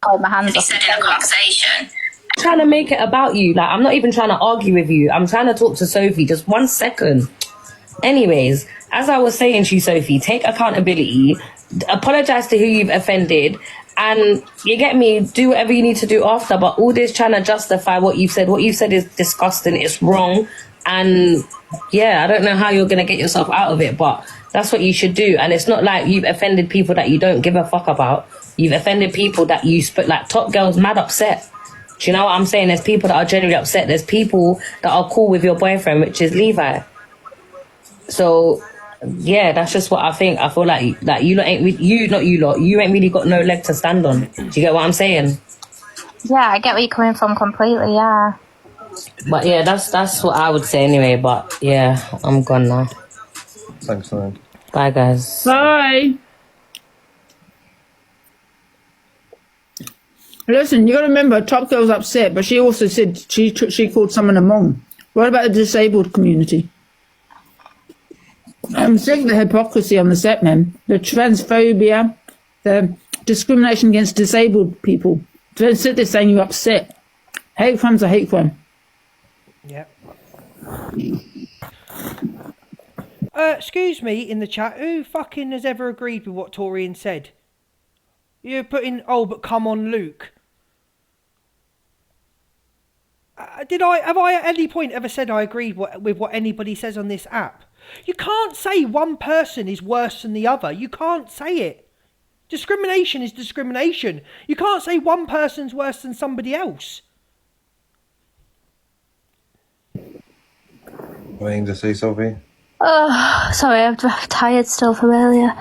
Hold my hands up. Said in a conversation. Trying to make it about you. Like, I'm not even trying to argue with you. I'm trying to talk to Sophie. Just 1 second. Anyways, as I was saying to you, Sophie, take accountability, apologize to who you've offended, and you get me, do whatever you need to do after. But all this trying to justify what you've said is disgusting. It's wrong. And yeah, I don't know how you're going to get yourself out of it, but that's what you should do. And it's not like you've offended people that you don't give a fuck about. You've offended people that you like Top Girl's mad upset. Do you know what I'm saying? There's people that are genuinely upset. There's people that are cool with your boyfriend, which is Levi. So yeah, that's just what I think. I feel like you ain't really got no leg to stand on. Do you get what I'm saying? Yeah, I get where you're coming from completely, yeah. But yeah, that's what I would say anyway. But yeah, I'm gone now. Thanks, man. Bye, guys. Bye. Listen, you got to remember, Top Girl's upset, but she also said she called someone a mong. What about the disabled community? I'm sick of the hypocrisy on the set, man. The transphobia, the discrimination against disabled people. Don't sit there saying you're upset. Hate crime's a hate crime. Yeah. Excuse me, in the chat, who fucking has ever agreed with what Torian said? You're putting, oh, but come on, Luke. Have I at any point ever said I agreed with what anybody says on this app? You can't say one person is worse than the other. You can't say it. Discrimination is discrimination. You can't say one person's worse than somebody else. Anything to say, Sophie? Oh, sorry, I'm tired still from earlier.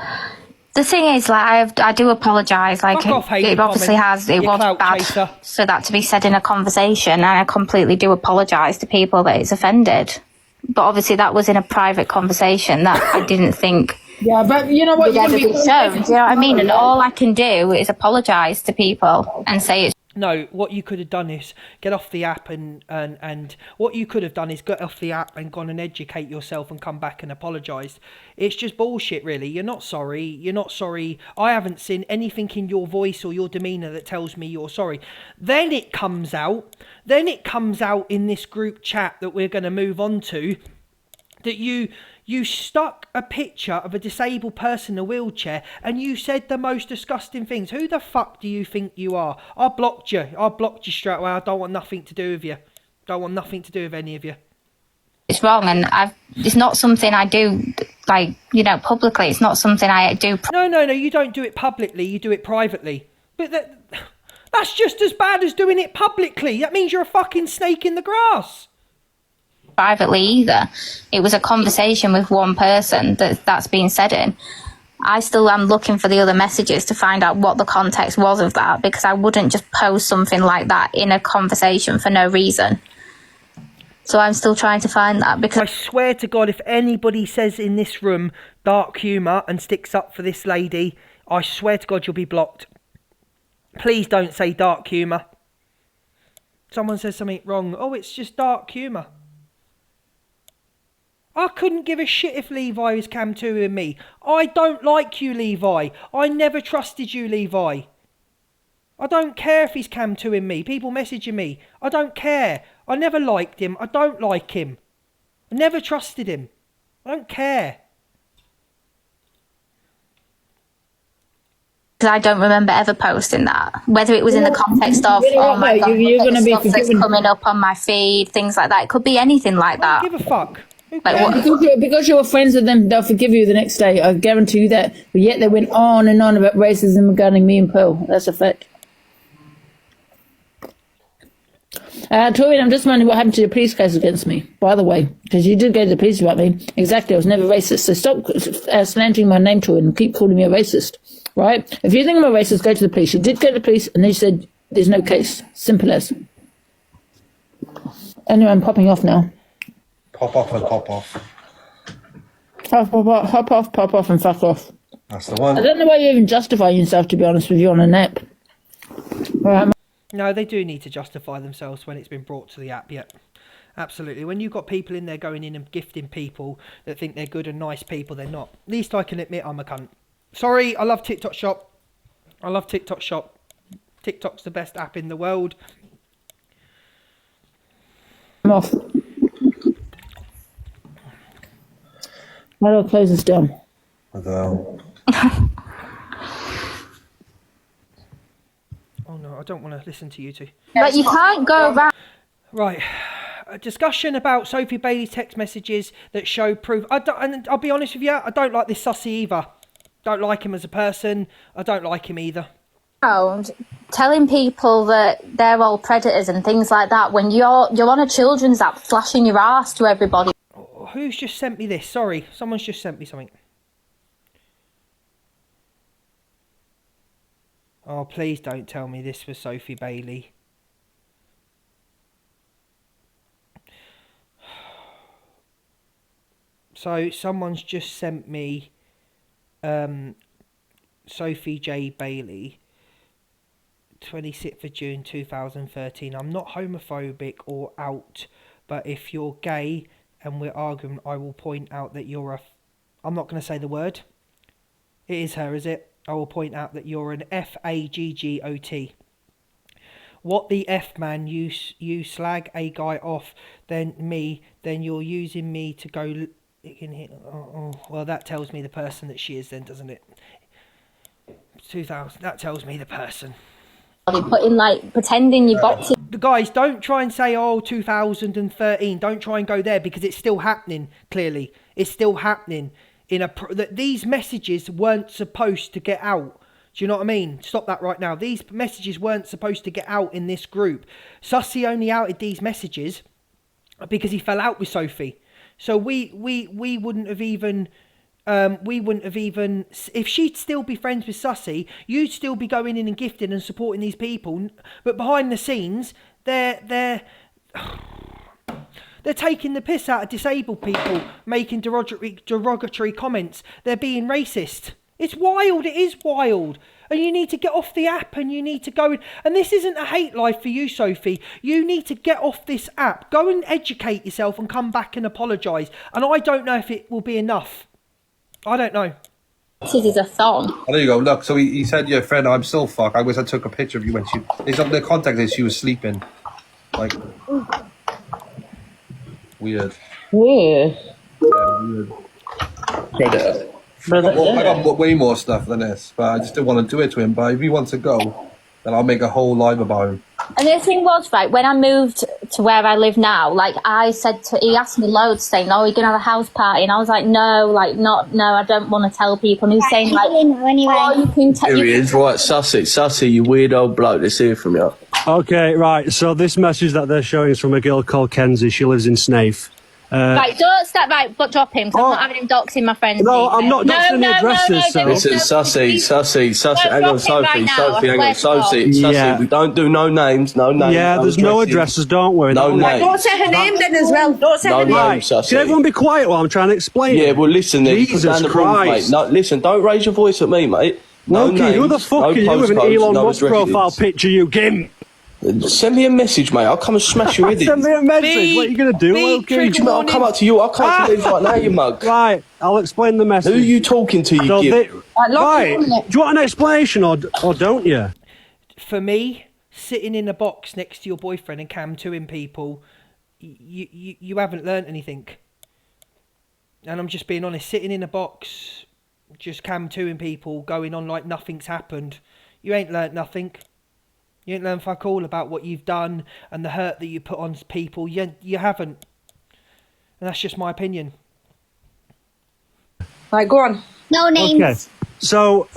The thing is, like, I do apologise. Like, Fuck off, it obviously comments. it You was clout bad chaser. for that to be said in a conversation, and I completely do apologise to people that it's offended. But obviously that was in a private conversation that I didn't think Yeah, but you know what? would You ever gotta be shown. Do you know what I mean? And all I can do is apologise to people and say it's No, what you could have done is get off the app and what you could have done is get off the app and gone and educate yourself and come back and apologised. It's just bullshit, really. You're not sorry. You're not sorry. I haven't seen anything in your voice or your demeanour that tells me you're sorry. Then it comes out in this group chat that we're going to move on to that you stuck a picture of a disabled person in a wheelchair and you said the most disgusting things. Who the fuck do you think you are? I blocked you straight away. I don't want nothing to do with you. Don't want nothing to do with any of you. it's wrong, and it's not something I do, like, you know, publicly. It's not something I do No, you don't do it publicly, you do it privately. But that's just as bad as doing it publicly. That means you're a fucking snake in the grass. privately either. It was a conversation with one person that's being said in. I still am looking for the other messages to find out what the context was of that, because I wouldn't just post something like that in a conversation for no reason. So I'm still trying to find that, because I swear to God, if anybody says in this room dark humour and sticks up for this lady, I swear to God you'll be blocked. Please don't say dark humour. Someone says something wrong. Oh, it's just dark humour. I couldn't give a shit if Levi was cam 2 in me. I don't like you, Levi. I never trusted you, Levi. I don't care if he's cam 2 in me. People messaging me. I don't care. I never liked him. I don't like him. I never trusted him. I don't care. I don't remember ever posting that. Whether it was in the context of, oh my God, you're look going at to the be stuff that's forgiven. coming up on my feed, things like that. It could be anything like I that. don't give a fuck. Who Like cares? what? Because you're friends with them, they'll forgive you the next day. I guarantee you that. But yet they went on and on about racism regarding me and Pearl. That's a fact. Tori, I'm just wondering what happened to your police case against me, by the way, because you did go to the police about me. Exactly, I was never racist. So stop slandering my name, Tori, and keep calling me a racist, right? If you think I'm a racist, go to the police. You did go to the police, and they said there's no case. Simple as. Anyway, I'm popping off now. Pop off and pop off. Pop off, and fuck off. That's the one. I don't know why you're even justifying yourself, to be honest with you, on an app. All right, No, they do need to justify themselves when it's been brought to the app, yet. Absolutely. When you've got people in there going in and gifting people that think they're good and nice people, they're not. At least I can admit I'm a cunt. Sorry, I love TikTok Shop. I love TikTok Shop. TikTok's the best app in the world. I'm off. How do I close this down? I don't know. Oh no, I don't want to listen to you two. But you can't go around. Right. A discussion about Sophie Bailey's text messages that show proof. And I'll be honest with you, I don't like this sussy either. Don't like him as a person. I don't like him either. Telling people that they're all predators and things like that when you're on a children's app flashing your ass to everybody. Who's just sent me this? Sorry, someone's just sent me something. Oh, please don't tell me this was Sophie Bailey. So someone's just sent me Sophie J. Bailey, 26th of June 2013. I'm not homophobic or out, but if you're gay and we're arguing, I will point out that you're a... I'm not going to say the word. It is her, is it? I will point out that you're an FAGGOT. What the F, man? You slag a guy off, then you're using me to go... well, that tells me the person that she is then, doesn't it? 2000, that tells me the person. Putting, like, pretending you're boxing. The guys, don't try and say, oh, 2013. Don't try and go there, because it's still happening, clearly. It's still happening. That these messages weren't supposed to get out. Do you know what I mean? Stop that right now. These messages weren't supposed to get out in this group. Sussy only outed these messages because he fell out with Sophie. So we wouldn't have even... if she'd still be friends with Sussy, you'd still be going in and gifting and supporting these people. But behind the scenes, they're They're taking the piss out of disabled people, making derogatory comments. They're being racist. It's wild. It is wild. And you need to get off the app and you need to go in. And this isn't a hate life for you, Sophie. You need to get off this app. Go and educate yourself and come back and apologise. And I don't know if it will be enough. I don't know. This is a song. Oh, there you go. Look, so he said, "Your friend, I'm still fucked. I wish I took a picture of you when she." The context is she was sleeping. Like weird. Yeah. Weird. I got way more stuff than this, but I just didn't want to do it to him. But if he wants to go, then I'll make a whole live about him. And the thing was, right, when I moved to where I live now, like, he asked me loads, saying, "Oh, you're going to have a house party?" And I was like, no, I don't want to tell people. And he was saying, like, "Oh, you can tell." Here he is, right, Sussy, you weird old bloke, let's hear from you. Okay, right, so this message that they're showing is from a girl called Kenzie. She lives in Snaith. Right, don't start, right, but drop him, 'cause I'm not having him doxing my friends. No, I'm not doxing any addresses, so. Listen, Sussy, hang on, Sophie, Yeah. we don't do no names, Yeah, there's no addresses, don't worry. No names. Don't say her name then as well. Don't say her name. Right, can everyone be quiet while I'm trying to explain? Yeah, well, listen, then. Jesus Christ. No, listen, don't raise your voice at me, mate. No Okay, names, who the fuck no are you with an postcodes, Elon no Musk addresses. profile picture, you gimp? Send me a message, mate. I'll come and smash your head in. Send me a message. What are you going to do, Loki? I'll come up to you. I'll come to you right now, you mug. Right, I'll explain the message. Who are you talking to, you gimp? Right, do you want an explanation or don't you? For me, sitting in a box next to your boyfriend and cam 2ing people, you haven't learnt anything. And I'm just being honest, sitting in a box, just cam 2ing people, going on like nothing's happened, you ain't learnt nothing. You ain't learned fuck all about what you've done and the hurt that you put on people. You haven't. And that's just my opinion. Right, go on. No names. Okay, so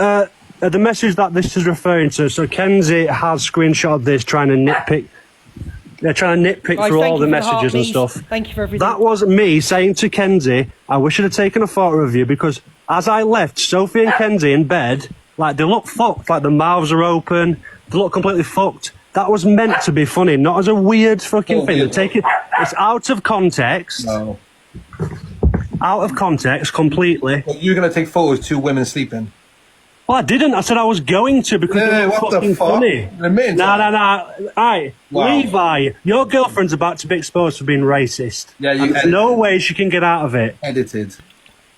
the message that this is referring to, so Kenzie has screenshotted this trying to nitpick. They're trying to nitpick Guys, through thank all you the for the heart, messages and please. stuff. Thank you for everything. That was me saying to Kenzie, I wish I'd have taken a photo of you because as I left Sophie and Kenzie in bed, like they look fucked, like the mouths are open, they look completely fucked. That was meant to be funny, not as a weird fucking thing. It's out of context. No. Out of context completely. Well, you're gonna take photos of 2 women sleeping. Well, I didn't. I said I was going to because it was what the fucking fuck? funny. No. Alright, Wow. Levi, your girlfriend's about to be exposed for being racist. Yeah, you and there's no way she can get out of it. Edited.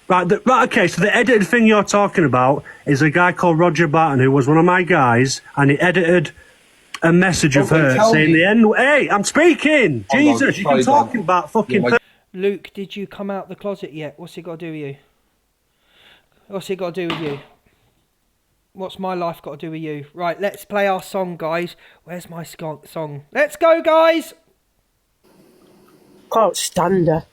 Right, okay, so the edited thing you're talking about is a guy called Roger Barton who was one of my guys, and he edited a message of her saying the N. Hey, I'm speaking! Jesus, you can talk about fucking. Luke, did you come out the closet yet? What's it got to do with you? What's it got to do with you? What's my life got to do with you? Right, let's play our song, guys. Where's my song? Let's go, guys! Can't stand her.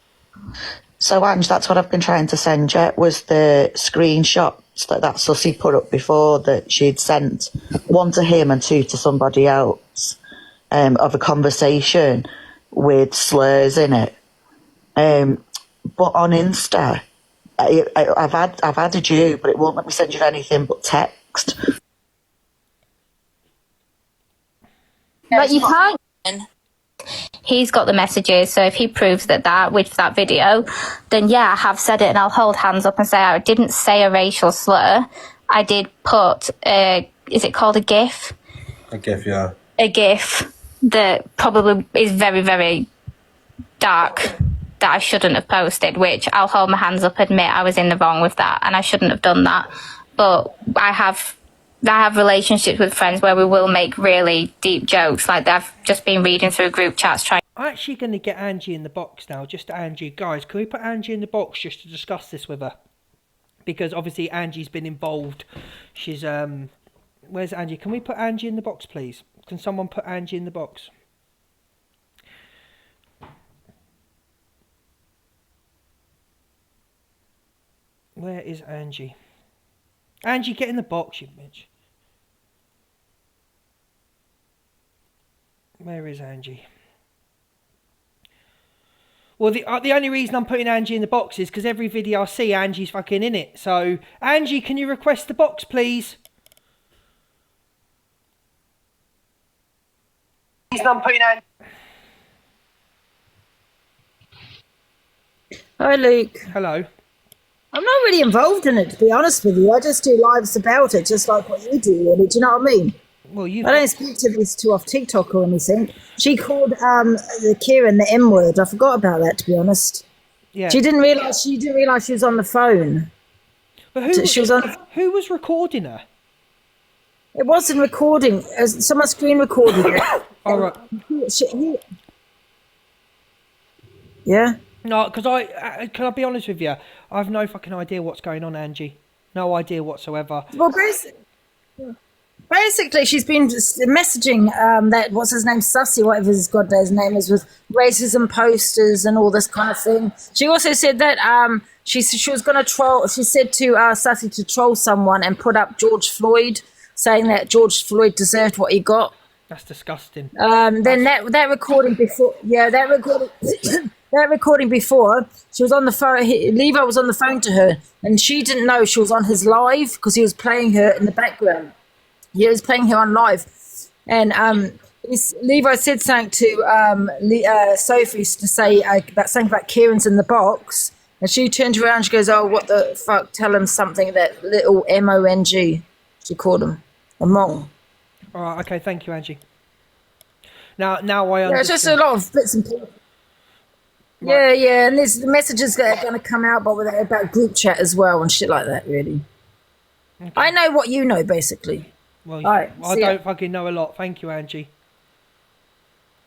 So, Ange, that's what I've been trying to send you, was the screenshots that Sussy put up before that she'd sent, 1 to him and 2 to somebody else, of a conversation with slurs in it. But on Insta, I've added you, but it won't let me send you anything but text. But you can't. He's got the messages, so if he proves that with that video, then yeah, I have said it, and I'll hold hands up and say I didn't say a racial slur. I did put is it called a GIF? A GIF, yeah. A GIF that probably is very, very dark that I shouldn't have posted, which I'll hold my hands up, admit I was in the wrong with that, and I shouldn't have done that. But I have relationships with friends where we will make really deep jokes. Like I've just been reading through group chats trying. I'm actually going to get Angie in the box now. Just Angie. Guys, can we put Angie in the box just to discuss this with her? Because obviously Angie's been involved. She's, where's Angie? Can we put Angie in the box, please? Can someone put Angie in the box? Where is Angie? Angie, get in the box, you bitch. Where is Angie? Well, the only reason I'm putting Angie in the box is because every video I see, Angie's fucking in it. So, Angie, can you request the box, please? I'm putting Angie. Hi, Luke. Hello. I'm not really involved in it, to be honest with you. I just do lives about it, just like what you do, really. Do you know what I mean? Well, I don't speak to these two off TikTok or anything. She called the Kieran the M word. I forgot about that, to be honest. Yeah. She didn't realise she was on the phone. But who She was on. Who was recording her? It wasn't recording. Someone screen recorded it. All right. Yeah. No, because can I be honest with you? I have no fucking idea what's going on, Angie. No idea whatsoever. Well, basically, she's been messaging that, what's his name, Sussy, whatever his goddamn name is, with racism posters and all this kind of thing. She also said that she was going to troll. She said to Sussy to troll someone and put up George Floyd, saying that George Floyd deserved what he got. That's disgusting. Then that recording before, that recording before, she was on the phone. Levi was on the phone to her, and she didn't know she was on his live because he was playing her in the background. He was playing her on live, and Levi said something to Sophie to say about something about Kieran's in the box, and she turned around. And she goes, "Oh, what the fuck? Tell him something." That little MONG, she called him Among. All right. Okay. Thank you, Angie. Now I understand. Yeah, it's just a lot of bits and pieces. Right. Yeah, and there's the messages that are going to come out, but about group chat as well and shit like that. Really, okay. I know what you know, basically. Well, right, I don't fucking know a lot. Thank you, Angie.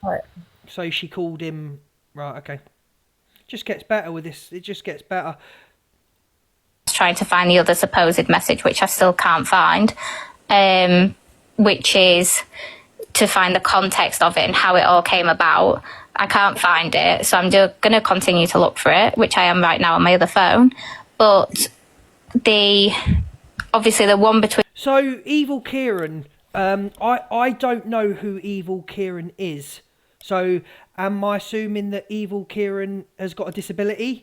Right. So she called him. Right. Okay. Just gets better with this. It just gets better. Trying to find the other supposed message, which I still can't find, which is to find the context of it and how it all came about. I can't find it, so I'm going to continue to look for it, which I am right now on my other phone. But obviously the one between... So, Evil Kieran, I don't know who Evil Kieran is. So, am I assuming that Evil Kieran has got a disability?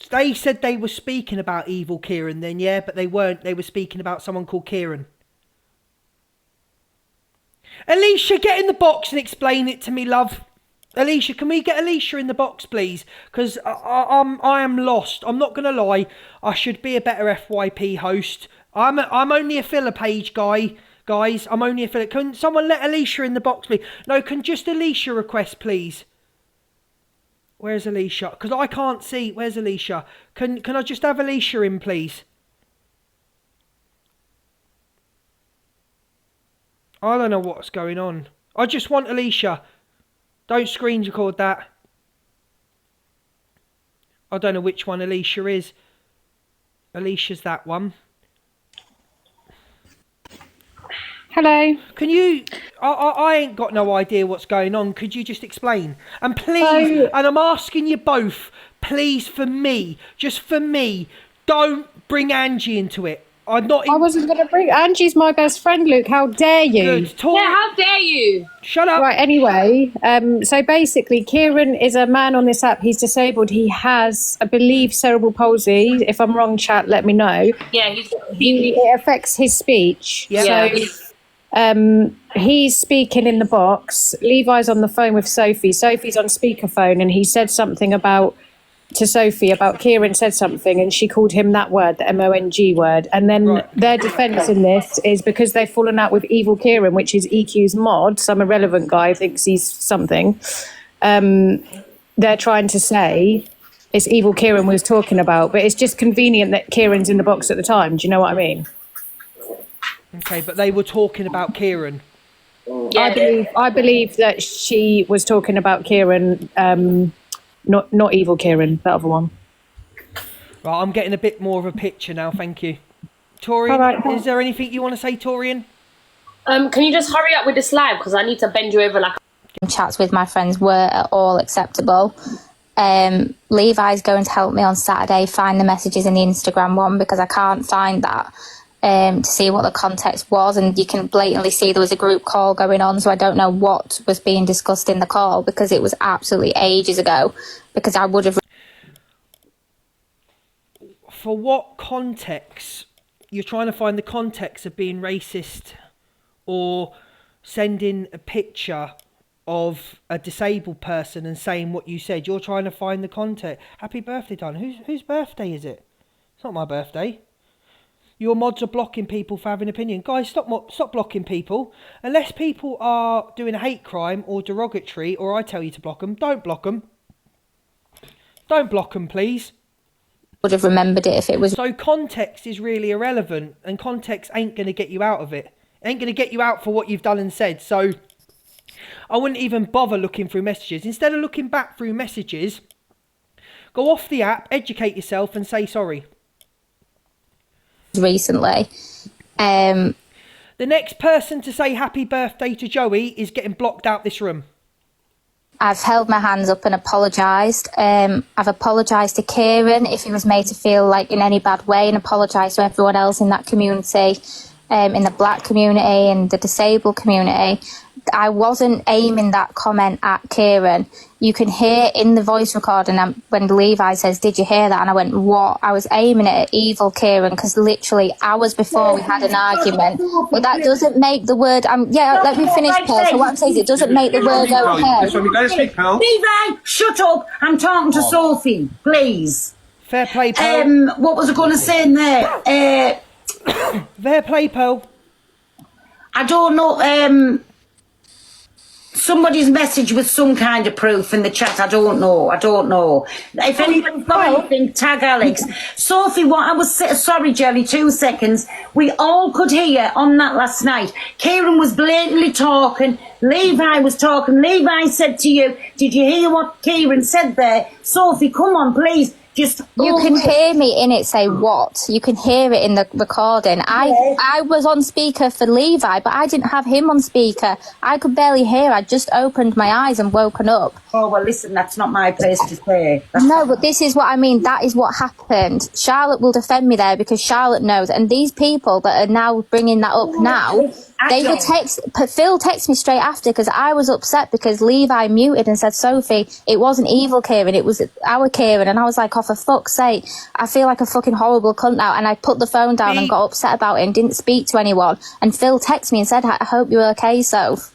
They said they were speaking about Evil Kieran then, yeah, but they weren't. They were speaking about someone called Kieran. Alicia, get in the box and explain it to me, love. Alicia, can we get Alicia in the box, please? Because I am lost. I'm not going to lie. I should be a better FYP host. I'm only a filler page guy. Guys, I'm only a filler. Can someone let Alicia in the box, please? No, can just Alicia request, please? Where's Alicia? Because I can't see. Where's Alicia? Can I just have Alicia in, please? I don't know what's going on. I just want Alicia. Don't screen record that. I don't know which one Alicia is. Alicia's that one. Hello. Can you... I ain't got no idea what's going on. Could you just explain? And please, and I'm asking you both, please, for me, just for me, don't bring Angie into it. I wasn't going to bring... Angie's my best friend, Luke. How dare you? Good. Yeah, how dare you? Shut up. Right, anyway, so basically, Kieran is a man on this app. He's disabled. He has, I believe, cerebral palsy. If I'm wrong, chat, let me know. Yeah, it affects his speech. Yeah. So he's speaking in the box. Levi's on the phone with Sophie. Sophie's on speakerphone, and he said something to Sophie about Kieran said something, and she called him that word, the MONG word. And then their defence in this is because they've fallen out with Evil Kieran, which is EQ's mod, some irrelevant guy thinks he's something. They're trying to say it's Evil Kieran we was talking about, but it's just convenient that Kieran's in the box at the time. Do you know what I mean? Okay, but they were talking about Kieran. I believe that she was talking about Kieran, not Evil Kieran, the other one. Right, I'm getting a bit more of a picture now, thank you. Torian, right. Is there anything you want to say, Torian? Can you just hurry up with this live, because I need to bend you over like... Chats with my friends were at all acceptable. Levi's going to help me on Saturday find the messages in the Instagram one because I can't find that. to see what the context was, and you can blatantly see there was a group call going on, so I don't know what was being discussed in the call because it was absolutely ages ago, because I would have... For what context? You're trying to find the context of being racist or sending a picture of a disabled person and saying what you said. You're trying to find the context. Happy birthday, darling. Whose birthday is it? It's not my birthday. Your mods are blocking people for having an opinion. Guys, stop blocking people. Unless people are doing a hate crime or derogatory, or I tell you to block them, don't block them. Don't block them, please. Would have remembered it if it was... So context is really irrelevant, and context ain't going to get you out of it. Ain't going to get you out for what you've done and said. So I wouldn't even bother looking through messages. Instead of looking back through messages, go off the app, educate yourself and say sorry. Recently. The next person to say happy birthday to Joey is getting blocked out this room. I've held my hands up and apologised. I've apologised to Kieran if he was made to feel like in any bad way, and apologised to everyone else in that community, in the black community and the disabled community. I wasn't aiming that comment at Kieran. You can hear in the voice recording when Levi says, "Did you hear that?" And I went, "What?" I was aiming it at evil Kieran, because literally hours before we had an argument. But that doesn't make the word... let me finish, Pearl. So what I'm saying is it doesn't make the word okay. Levi, shut up. I'm talking to Sophie, please. Fair play, Pearl. What was I going to say in there? Fair play, Pearl. I don't know. Somebody's message with some kind of proof in the chat. I don't know. If anybody's got anything, tag Alex. Sophie, what I was sorry, Jelly, 2 seconds. We all could hear on that last night. Kieran was blatantly talking. Levi was talking. Levi said to you, "Did you hear what Kieran said there?" Sophie, come on, please. You can hear me in it say what. You can hear it in the recording. I was on speaker for Levi, but I didn't have him on speaker. I could barely hear. I just opened my eyes and woken up. Oh, well, listen, that's not my place to say. No, but this is what I mean. That is what happened. Charlotte will defend me there because Charlotte knows. And these people that are now bringing that up now, they would Phil texted me straight after, because I was upset because Levi muted and said, "Sophie, it wasn't evil Kieran, it was our Kieran." And I was like, oh, for fuck's sake, I feel like a fucking horrible cunt now. And I put the phone down and got upset about it and didn't speak to anyone. And Phil texted me and said, "I hope you're okay, Soph."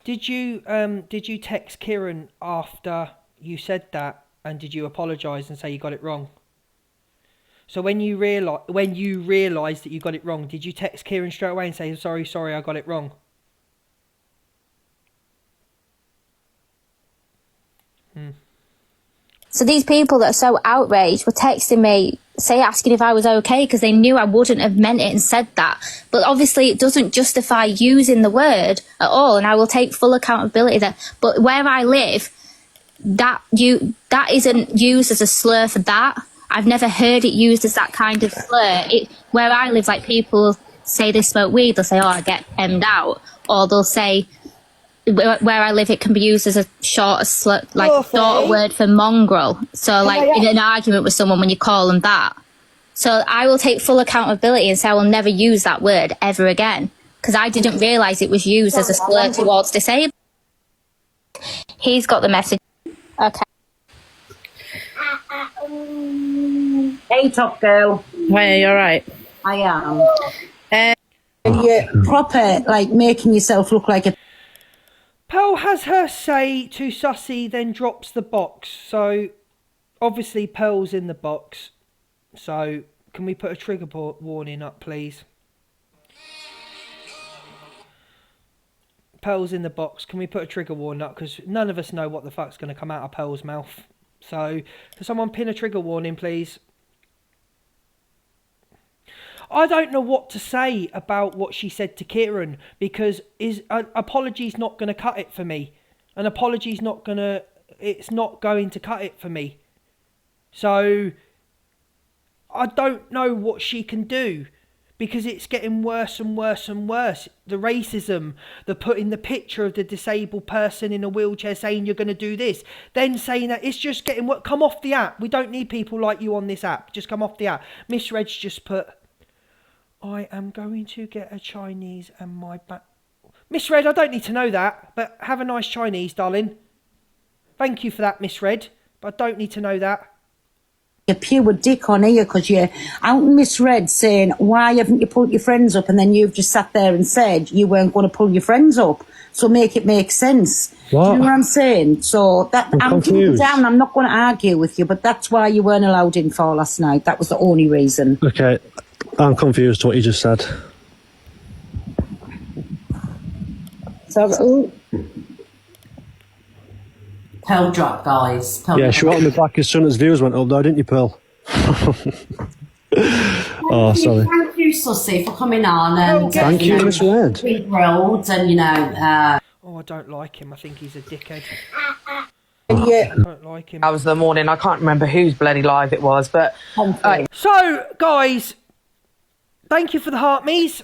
Did you text Kieran after you said that, and did you apologise and say you got it wrong? So when you realised that you got it wrong, did you text Kieran straight away and say, sorry, I got it wrong? So these people that are so outraged were texting me, asking if I was okay, because they knew I wouldn't have meant it and said that. But obviously it doesn't justify using the word at all, and I will take full accountability there. But where I live, that isn't used as a slur for that. I've never heard it used as that kind of slur. Where I live, like, people say they smoke weed, they'll say, "Oh, I get hemmed out," or they'll say, where I live, it can be used as a short slur, like short word for mongrel. So, like, in an argument with someone, when you call them that. So I will take full accountability and say I will never use that word ever again, because I didn't realise it was used as a slur towards disabled. He's got the message. Okay. Hey, top girl. Hey, you're right. I am. You're proper, like, making yourself look like a... Pearl has her say to Sussy, then drops the box. So, obviously, Pearl's in the box. So, can we put a trigger warning up, please? Pearl's in the box. Can we put a trigger warning up? Because none of us know what the fuck's going to come out of Pearl's mouth. So, can someone pin a trigger warning, please? I don't know what to say about what she said to Kieran, because an apology's not going to cut it for me. An apology's not going to... It's not going to cut it for me. So, I don't know what she can do, because it's getting worse and worse and worse. The racism, the putting the picture of the disabled person in a wheelchair saying you're going to do this, then saying that it's just getting worse. Come off the app. We don't need people like you on this app. Just come off the app. Miss Red's just put... I am going to get a Chinese and my back. Miss Red, I don't need to know that, but have a nice Chinese, darling. Thank you for that, Miss Red, but I don't need to know that. You're pure dick on here because you're out misread saying, why haven't you pulled your friends up? And then you've just sat there and said you weren't going to pull your friends up. So make it make sense. What? Do you know what I'm saying? So that I'm confused. down. I'm not going to argue with you, but that's why you weren't allowed in for last night. That was the only reason. Okay, I'm confused what you just said. So, Pearl drop, guys. Pearl Yeah, drop. she wanted me back as soon as views went up, though, didn't you, Pearl? Oh, sorry. Thank you, Sussy, for coming on and Thank you, Miss Red. be grilled and Oh, I don't like him. I think he's a dickhead. Yeah. I don't like him. That was the morning. I can't remember whose bloody live it was, but So, guys, thank you for the heart me's.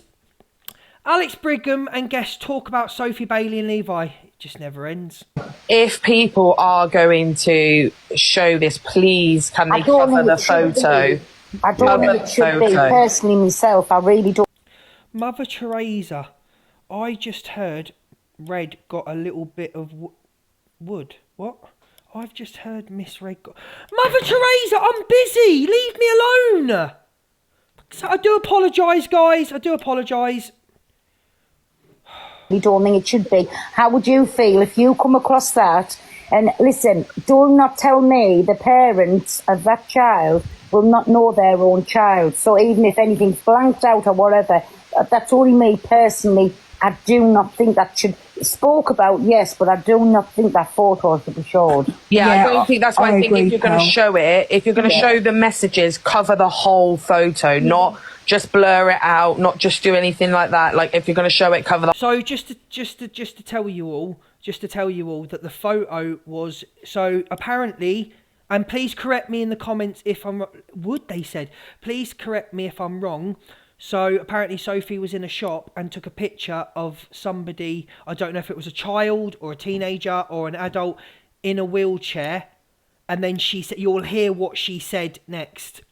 Alex Brigham and guests talk about Sophie Bailey and Levi. It just never ends. if people are going to show this, please can they cover the photo? I don't know it should be. Personally, myself, I really don't. Mother Teresa, I just heard Red got a little bit of wood. What? I've just heard Miss Red got... Mother Teresa, I'm busy. Leave me alone. So I do apologise, guys. I do apologise. We don't think it should be. How would you feel if you come across that? And listen, do not tell me the parents of that child will not know their own child. So even if anything's blanked out or whatever, that's only me personally. I do not think that should spoke about, yes, but I do not think that photo should be showed. Yeah, I don't think that's why I think agree, if you're going to Pearl. show it, if you're going to show the messages, cover the whole photo, not just blur it out, not just do anything like that. Like if you're going to show it, cover the. So just to tell you all that the photo was so apparently, and please correct me in the comments if I'm they said please correct me if I'm wrong. So apparently Sophie was in a shop and took a picture of somebody, I don't know if it was a child or a teenager or an adult in a wheelchair, and then she said, you'll hear what she said next.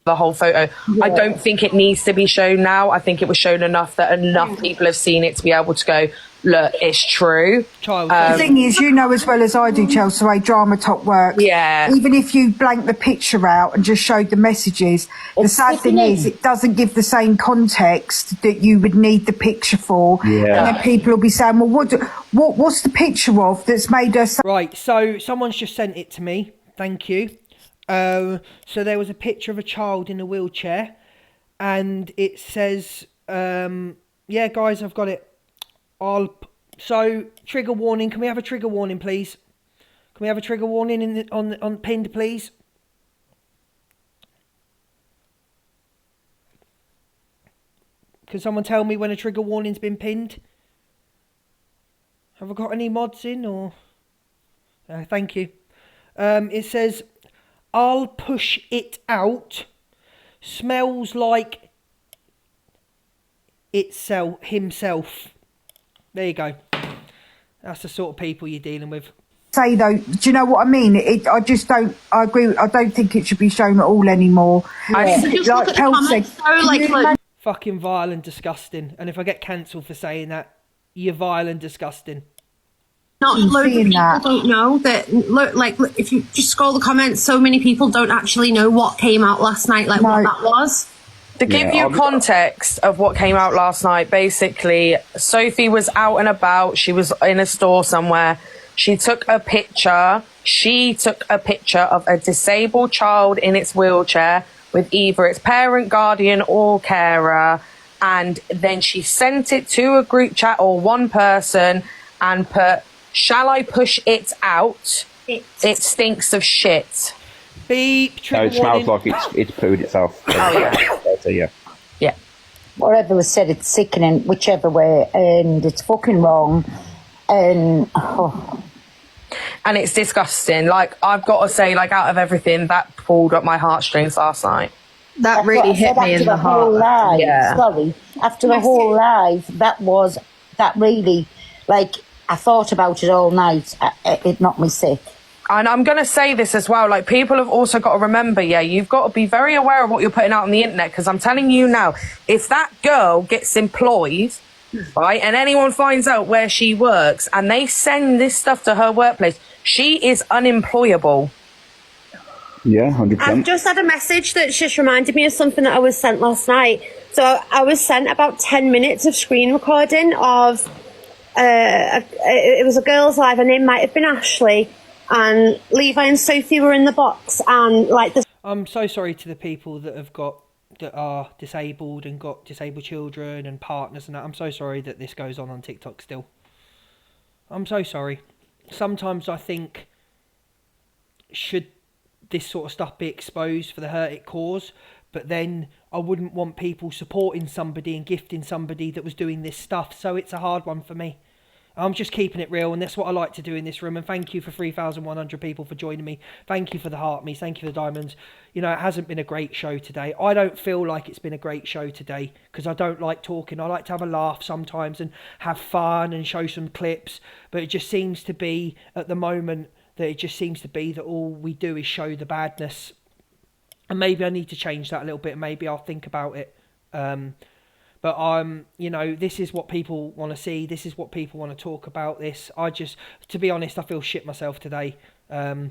The whole photo. I don't think it needs to be shown now. I think it was shown enough that enough people have seen it to be able to go, look, it's true. The thing is, you know as well as I do, Chelsea, the way drama top works. Yeah. Even if you blank the picture out and just showed the messages, the sad thing is it doesn't give the same context that you would need the picture for. Yeah. And then people will be saying, well, what's the picture of that's made us... Right, so someone's just sent it to me. Thank you. So there was a picture of a child in a wheelchair, and it says, yeah, guys, I've got it. So trigger warning. Can we have a trigger warning, please? Can we have a trigger warning on pinned, please? Can someone tell me when a trigger warning's been pinned? Have I got any mods in or? Thank you. It says, I'll push it out. Smells like himself. There you go. That's the sort of people you're dealing with. Say though, do you know what I mean? I just don't. I agree. I don't think it should be shown at all anymore. Like Pearl said, fucking vile and disgusting. And if I get cancelled for saying that, you're vile and disgusting. Not loads of people don't know that. Like, if you just scroll the comments, so many people don't actually know what came out last night, like what that was. To give you context of what came out last night, basically, Sophie was out and about. She was in a store somewhere. She took a picture. She took a picture of a disabled child in its wheelchair with either its parent, guardian, or carer. And then she sent it to a group chat or one person and put, "Shall I push it out? It stinks of shit." Beep. No, it smells like it's pooed itself. Yeah. Whatever was said, it's sickening, whichever way, and it's fucking wrong. And it's disgusting. Like, I've got to say, like, out of everything, that pulled up my heartstrings last night. That really hit me in the heart. Live, Yeah. Sorry, after the whole live, that really, like, I thought about it all night. It knocked me sick. And I'm going to say this as well, like, people have also got to remember, yeah, you've got to be very aware of what you're putting out on the internet, because I'm telling you now, if that girl gets employed, right, and anyone finds out where she works and they send this stuff to her workplace, she is unemployable. Yeah, I've 100%. just had a message that's just reminded me of something that I was sent last night. So I was sent about 10 minutes of screen recording of, it was a girl's live, her name might have been Ashley, and Levi and Sophie were in the box, and like the... I'm so sorry to the people that are disabled and got disabled children and partners and that. I'm so sorry that this goes on TikTok still. I'm so sorry. Sometimes I think, should this sort of stuff be exposed for the hurt it caused? But then I wouldn't want people supporting somebody and gifting somebody that was doing this stuff. So it's a hard one for me. I'm just keeping it real, and that's what I like to do in this room. And thank you for 3,100 people for joining me. Thank you for the heart me's. Thank you for the diamonds. You know, it hasn't been a great show today. I don't feel like it's been a great show today because I don't like talking. I like to have a laugh sometimes and have fun and show some clips. But it just seems to be, at the moment, that all we do is show the badness. And maybe I need to change that a little bit. Maybe I'll think about it. But you know, this is what people want to see. This is what people want to talk about. To be honest, I feel shit myself today. I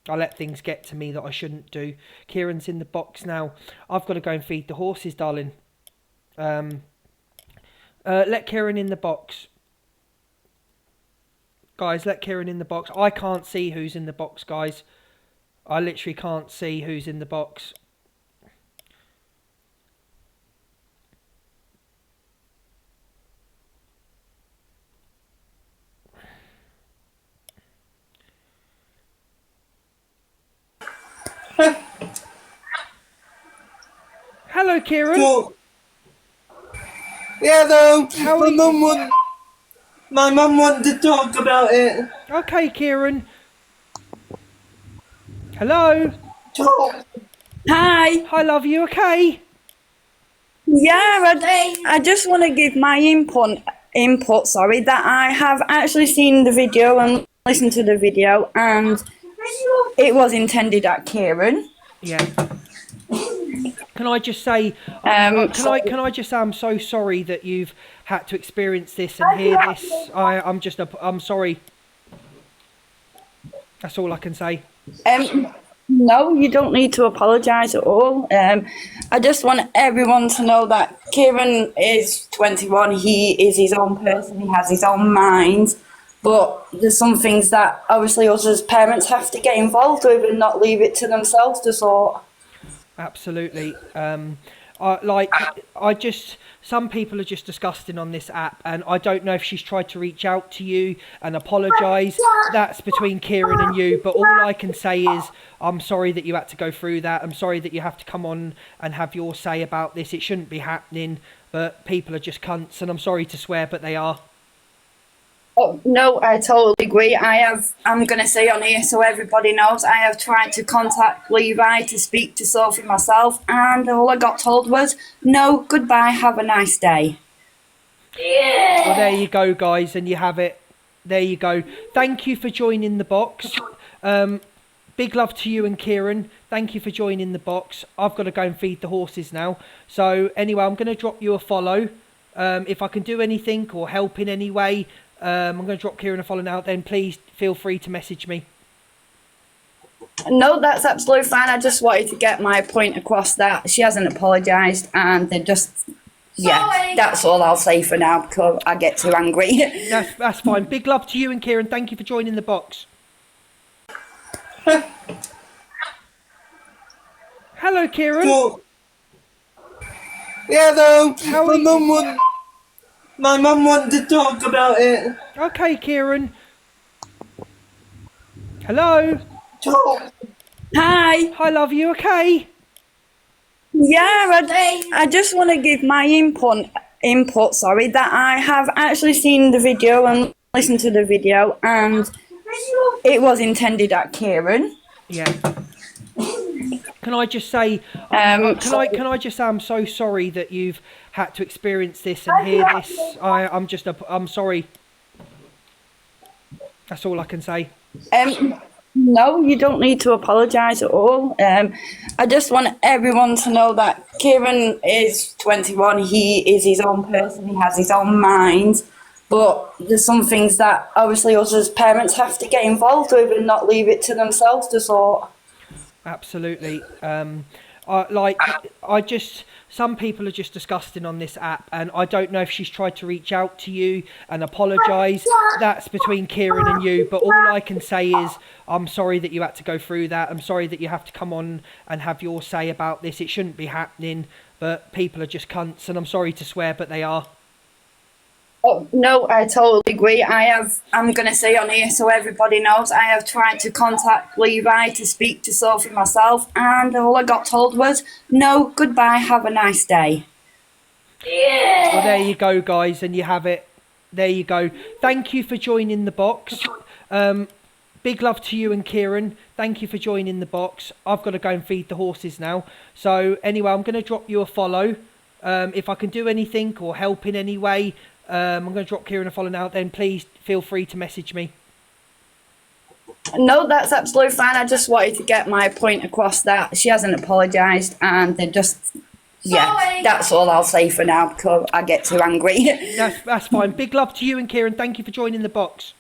let things get to me that I shouldn't do. Kieran's in the box now. I've got to go and feed the horses, darling. Let Kieran in the box. Guys, let Kieran in the box. I can't see who's in the box, guys. I literally can't see who's in the box. Hello, Kieran. Well, yeah, though. My mum wanted to talk about it. Okay, Kieran. Hello. Hi. Hi, love. You okay? Yeah, I just want to give my input. That I have actually seen the video and listened to the video, and it was intended at Kieran. Yeah. Can I just say, can I just say I'm so sorry that you've had to experience this and hear this. I'm sorry. That's all I can say. No, you don't need to apologise at all. I just want everyone to know that Kieran is 21. He is his own person. He has his own mind. But there's some things that obviously us as parents have to get involved with and not leave it to themselves to sort. Absolutely. Some people are just disgusting on this app, and I don't know if she's tried to reach out to you and apologise. That's between Kieran and you, but all I can say is I'm sorry that you had to go through that. I'm sorry that you have to come on and have your say about this. It shouldn't be happening, but people are just cunts, and I'm sorry to swear, but they are. Oh, no, I totally agree. I'm going to say on here so everybody knows, I have tried to contact Levi to speak to Sophie myself, and all I got told was, no, goodbye, have a nice day. Yeah. Well, there you go, guys, and you have it. There you go. Thank you for joining the box. Big love to you and Kieran. Thank you for joining the box. I've got to go and feed the horses now. So anyway, I'm going to drop you a follow. If I can do anything or help in any way, I'm going to drop Kieran a follow now. Then please feel free to message me. No, that's absolutely fine. I just wanted to get my point across that she hasn't apologised, and they just, that's all I'll say for now because I get too angry. That's fine. Big love to you and Kieran. Thank you for joining the box. Hello, Kieran. Yeah, though. My mum wanted to talk about it. Okay, Kieran. Hello. Hi. Hi, love. You okay? Yeah, I just want to give my input. That I have actually seen the video and listened to the video, and it was intended at Kieran. Yeah. Can I just say, can I just say I'm so sorry that you've had to experience this and hear this. I'm sorry. That's all I can say. No, you don't need to apologise at all. I just want everyone to know that Kieran is 21. He is his own person. He has his own mind. But there's some things that obviously us as parents have to get involved with and not leave it to themselves to sort. Absolutely. Some people are just disgusting on this app, and I don't know if she's tried to reach out to you and apologise. That's between Kieran and you, but all I can say is I'm sorry that you had to go through that. I'm sorry that you have to come on and have your say about this. It shouldn't be happening, but people are just cunts, and I'm sorry to swear, but they are. Oh, no, I totally agree. I'm going to say on here so everybody knows, I have tried to contact Levi to speak to Sophie myself, and all I got told was, no, goodbye, have a nice day. Yeah. Well, there you go, guys, and you have it. There you go. Thank you for joining the box. Big love to you and Kieran. Thank you for joining the box. I've got to go and feed the horses now. So anyway, I'm going to drop you a follow. If I can do anything or help in any way, I'm going to drop Kieran a follow now. Then please feel free to message me. No, that's absolutely fine. I just wanted to get my point across that she hasn't apologised, and they're just, yeah, that's all I'll say for now because I get too angry. That's fine. Big love to you and Kieran. Thank you for joining the box.